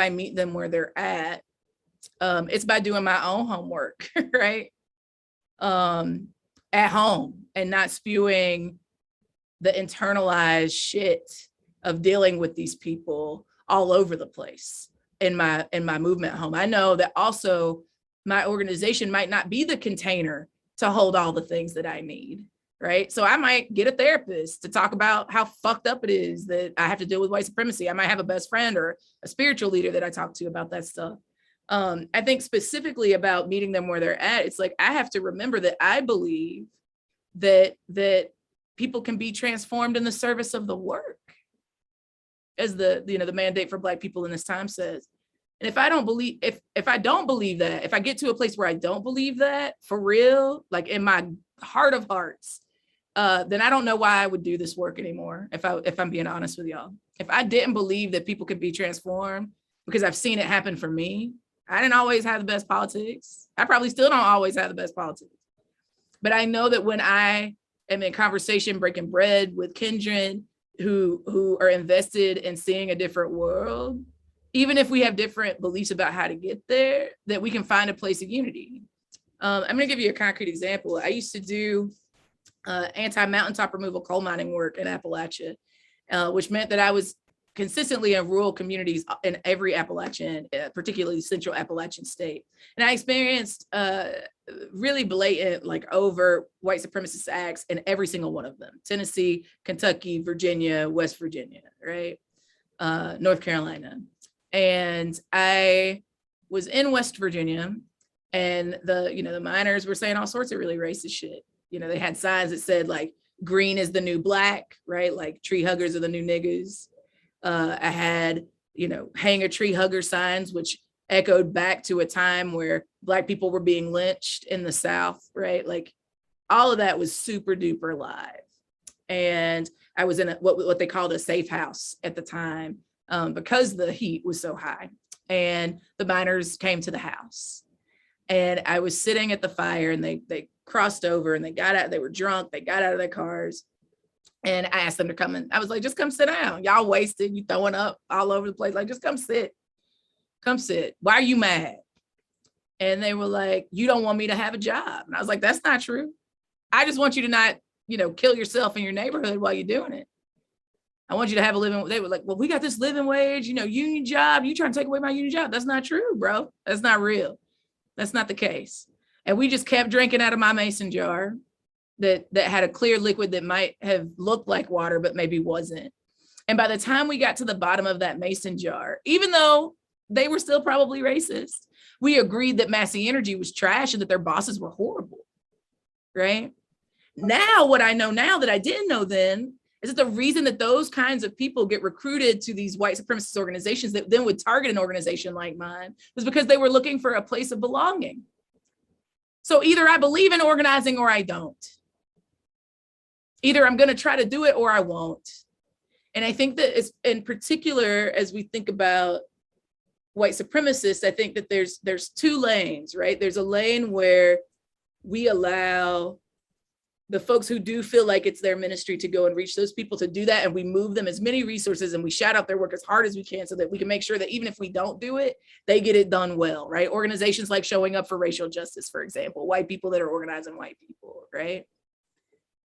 meet them where they're at? It's by doing my own homework, right? At home, and not spewing the internalized shit of dealing with these people all over the place in my movement home. I know that also my organization might not be the container to hold all the things that I need, right? So I might get a therapist to talk about how fucked up it is that I have to deal with white supremacy. I might have a best friend or a spiritual leader that I talk to about that stuff. I think specifically about meeting them where they're at, it's like, I have to remember that I believe that people can be transformed in the service of the work, as the mandate for Black people in this time says. And if I don't believe, if I don't believe that, if I get to a place where I don't believe that for real, like in my heart of hearts, then I don't know why I would do this work anymore. If I'm being honest with y'all, if I didn't believe that people could be transformed, because I've seen it happen for me. I didn't always have the best politics. I probably still don't always have the best politics. But I know that when I am in conversation, breaking bread with kindred who are invested in seeing a different world, even if we have different beliefs about how to get there, that we can find a place of unity. I'm going to give you a concrete example. I used to do anti-mountaintop removal coal mining work in Appalachia, which meant that I was consistently in rural communities in every Appalachian, particularly central Appalachian state. And I experienced really blatant, like overt white supremacist acts in every single one of them: Tennessee, Kentucky, Virginia, West Virginia, right? North Carolina. And I was in West Virginia, and the miners were saying all sorts of really racist shit. They had signs that said like, green is the new black, right? Like tree huggers are the new niggas. I had, hang a tree hugger signs, which echoed back to a time where Black people were being lynched in the South, right? Like all of that was super duper live. And I was in what they called a safe house at the time, because the heat was so high. And the miners came to the house, and I was sitting at the fire, and they crossed over, and they got out. They were drunk. They got out of their cars. And I asked them to come in. I was like, just come sit down. Y'all wasted. You throwing up all over the place. Like, just come sit. Come sit. Why are you mad? And they were like, you don't want me to have a job. And I was like, that's not true. I just want you to not, kill yourself in your neighborhood while you're doing it. I want you to have a living. They were like, well, we got this living wage, union job. You trying to take away my union job. That's not true, bro. That's not real. That's not the case. And we just kept drinking out of my mason jar that had a clear liquid that might have looked like water, but maybe wasn't. And by the time we got to the bottom of that mason jar, even though they were still probably racist, we agreed that Massey Energy was trash and that their bosses were horrible, right? Now, what I know now that I didn't know then is that the reason that those kinds of people get recruited to these white supremacist organizations that then would target an organization like mine was because they were looking for a place of belonging. So either I believe in organizing or I don't. Either I'm going to try to do it or I won't. And I think that it's, in particular, as we think about white supremacists, I think that there's two lanes, right? There's a lane where we allow the folks who do feel like it's their ministry to go and reach those people to do that. And we move them as many resources and we shout out their work as hard as we can so that we can make sure that even if we don't do it, they get it done well, right? Organizations like Showing Up for Racial Justice, for example, white people that are organizing white people, right?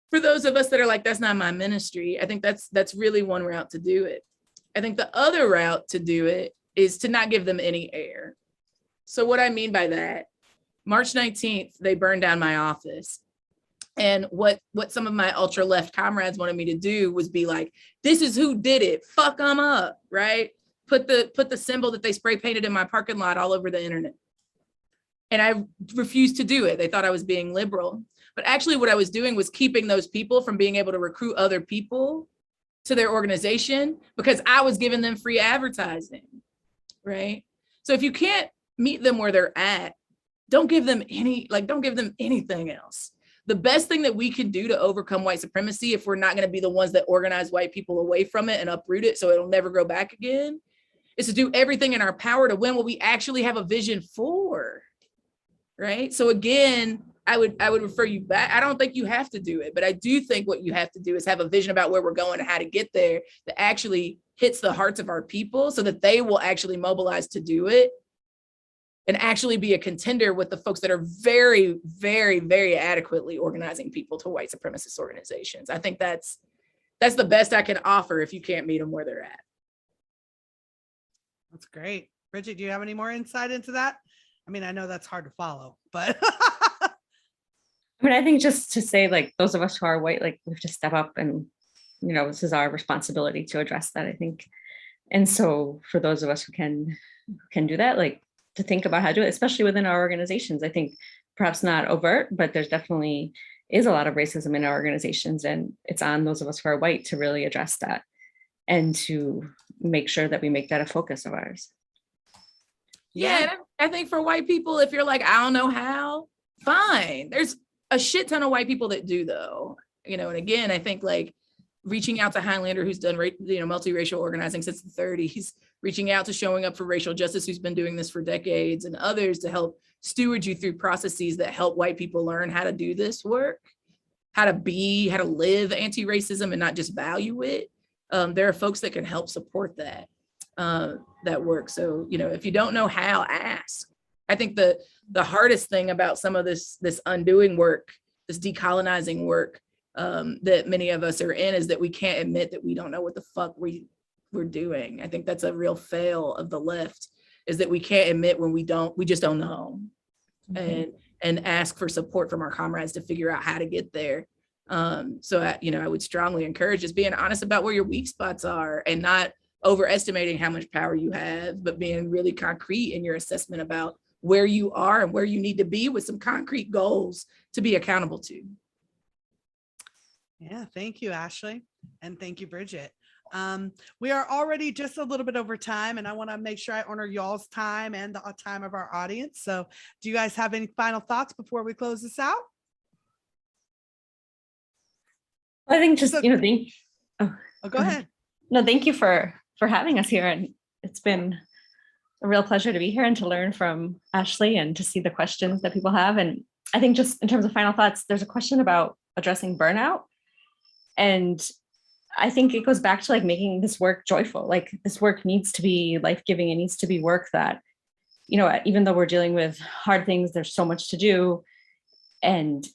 For those of us that are like, that's not my ministry, I think that's really one route to do it. I think the other route to do it is to not give them any air. So what I mean by that, March 19th, they burned down my office. And what some of my ultra left comrades wanted me to do was be like, this is who did it, fuck them up, right? Put the symbol that they spray painted in my parking lot all over the internet. And I refused to do it. They thought I was being liberal. But actually what I was doing was keeping those people from being able to recruit other people to their organization because I was giving them free advertising, right? So if you can't meet them where they're at, don't give them anything else. The best thing that we can do to overcome white supremacy, if we're not going to be the ones that organize white people away from it and uproot it so it'll never grow back again, is to do everything in our power to win what we actually have a vision for, right? So again, I would refer you back. I don't think you have to do it, but I do think what you have to do is have a vision about where we're going and how to get there that actually hits the hearts of our people so that they will actually mobilize to do it and actually be a contender with the folks that are very, very, very adequately organizing people to white supremacist organizations. I think that's the best I can offer if you can't meet them where they're at. That's great. Bridget, do you have any more insight into that? I mean, I know that's hard to follow, but. I mean, I think just to say, like, those of us who are white, like, we have to step up and, this is our responsibility to address that, I think. And so for those of us who can do that, like, to think about how to do it, especially within our organizations. I think perhaps not overt, but there's definitely is a lot of racism in our organizations, and it's on those of us who are white to really address that and to make sure that we make that a focus of ours. Yeah, and I think for white people, if you're like, I don't know how, fine. There's a shit ton of white people that do, though. And again, I think like reaching out to Highlander, who's done multiracial organizing since the 30s, reaching out to Showing Up for Racial Justice, who's been doing this for decades, and others to help steward you through processes that help white people learn how to do this work, how to live anti-racism and not just value it. There are folks that can help support that work. So, if you don't know how, ask. I think the hardest thing about some of this undoing work, this decolonizing work that many of us are in, is that we can't admit that we don't know what the fuck we're doing. I think that's a real fail of the left, is that we can't admit when we just don't know. And ask for support from our comrades to figure out how to get there. So I would strongly encourage just being honest about where your weak spots are, and not overestimating how much power you have, but being really concrete in your assessment about where you are and where you need to be, with some concrete goals to be accountable to. Yeah, thank you, Ashley. And thank you, Bridget. We are already just a little bit over time, and I want to make sure I honor y'all's time and the time of our audience. So do you guys have any final thoughts before we close this out? I think just, go ahead. No, thank you for having us here. And it's been a real pleasure to be here and to learn from Ashley and to see the questions that people have. And I think just in terms of final thoughts, there's a question about addressing burnout. And I think it goes back to like making this work joyful. Like this work needs to be life-giving. It needs to be work that, even though we're dealing with hard things, there's so much to do. And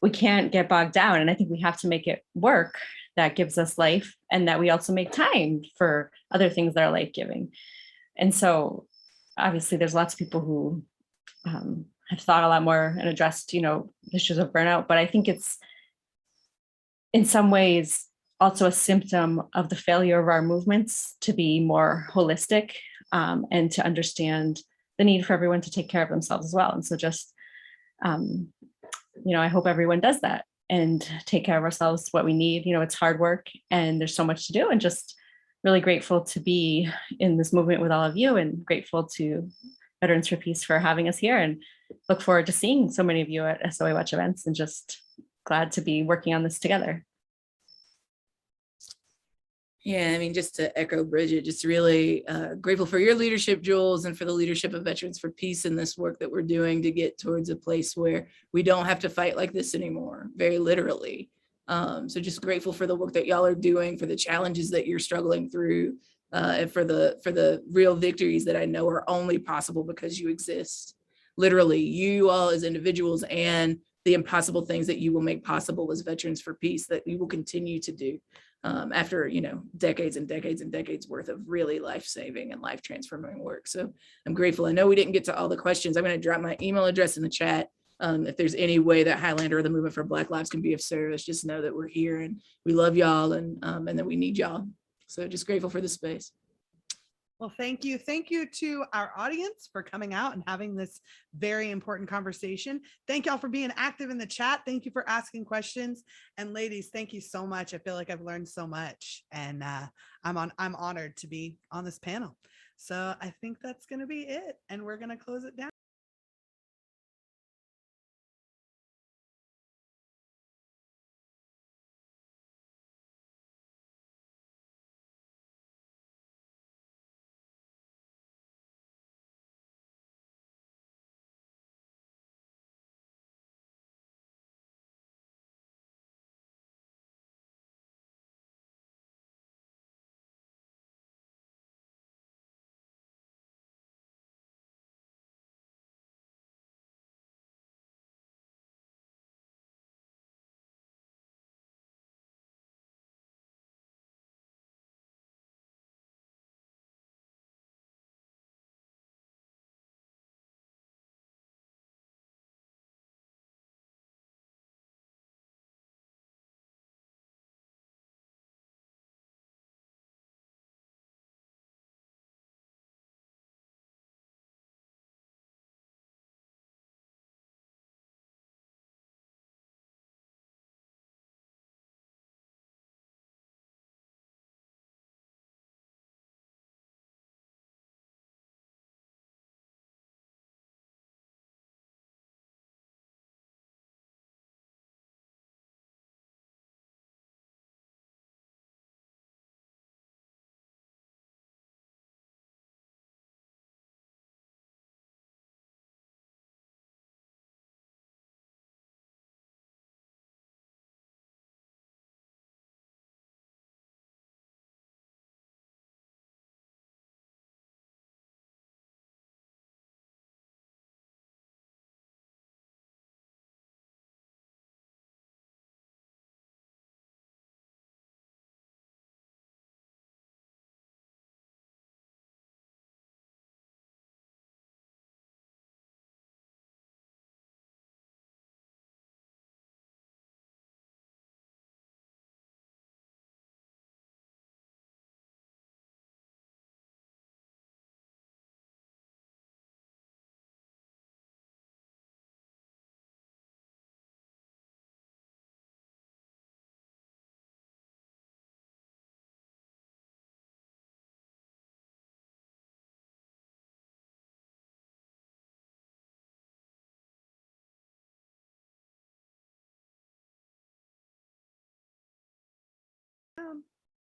we can't get bogged down. And I think we have to make it work that gives us life, and that we also make time for other things that are life-giving. And so obviously there's lots of people who have thought a lot more and addressed, issues of burnout, but I think it's in some ways also a symptom of the failure of our movements to be more holistic and to understand the need for everyone to take care of themselves as well. And so just, I hope everyone does that and take care of ourselves, what we need. It's hard work and there's so much to do, and just really grateful to be in this movement with all of you, and grateful to Veterans for Peace for having us here, and look forward to seeing so many of you at Soa Watch events, and just glad to be working on this together. Yeah, just to echo Bridget, just really grateful for your leadership, Jules, and for the leadership of Veterans for Peace in this work that we're doing to get towards a place where we don't have to fight like this anymore, very literally. So just grateful for the work that y'all are doing, for the challenges that you're struggling through, and for the real victories that I know are only possible because you exist. Literally, you all as individuals, and the impossible things that you will make possible as Veterans for Peace, that we will continue to do after decades and decades and decades worth of really life-saving and life-transforming work. So I'm grateful. I know we didn't get to all the questions. I'm going to drop my email address in the chat. If there's any way that Highlander or the Movement for Black Lives can be of service, just know that we're here and we love y'all, and that we need y'all. So just grateful for the space. Well, thank you. Thank you to our audience for coming out and having this very important conversation. Thank y'all for being active in the chat. Thank you for asking questions. And ladies, thank you so much. I feel like I've learned so much, and I'm honored to be on this panel. So I think that's going to be it, and we're going to close it down.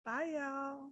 Bye, y'all.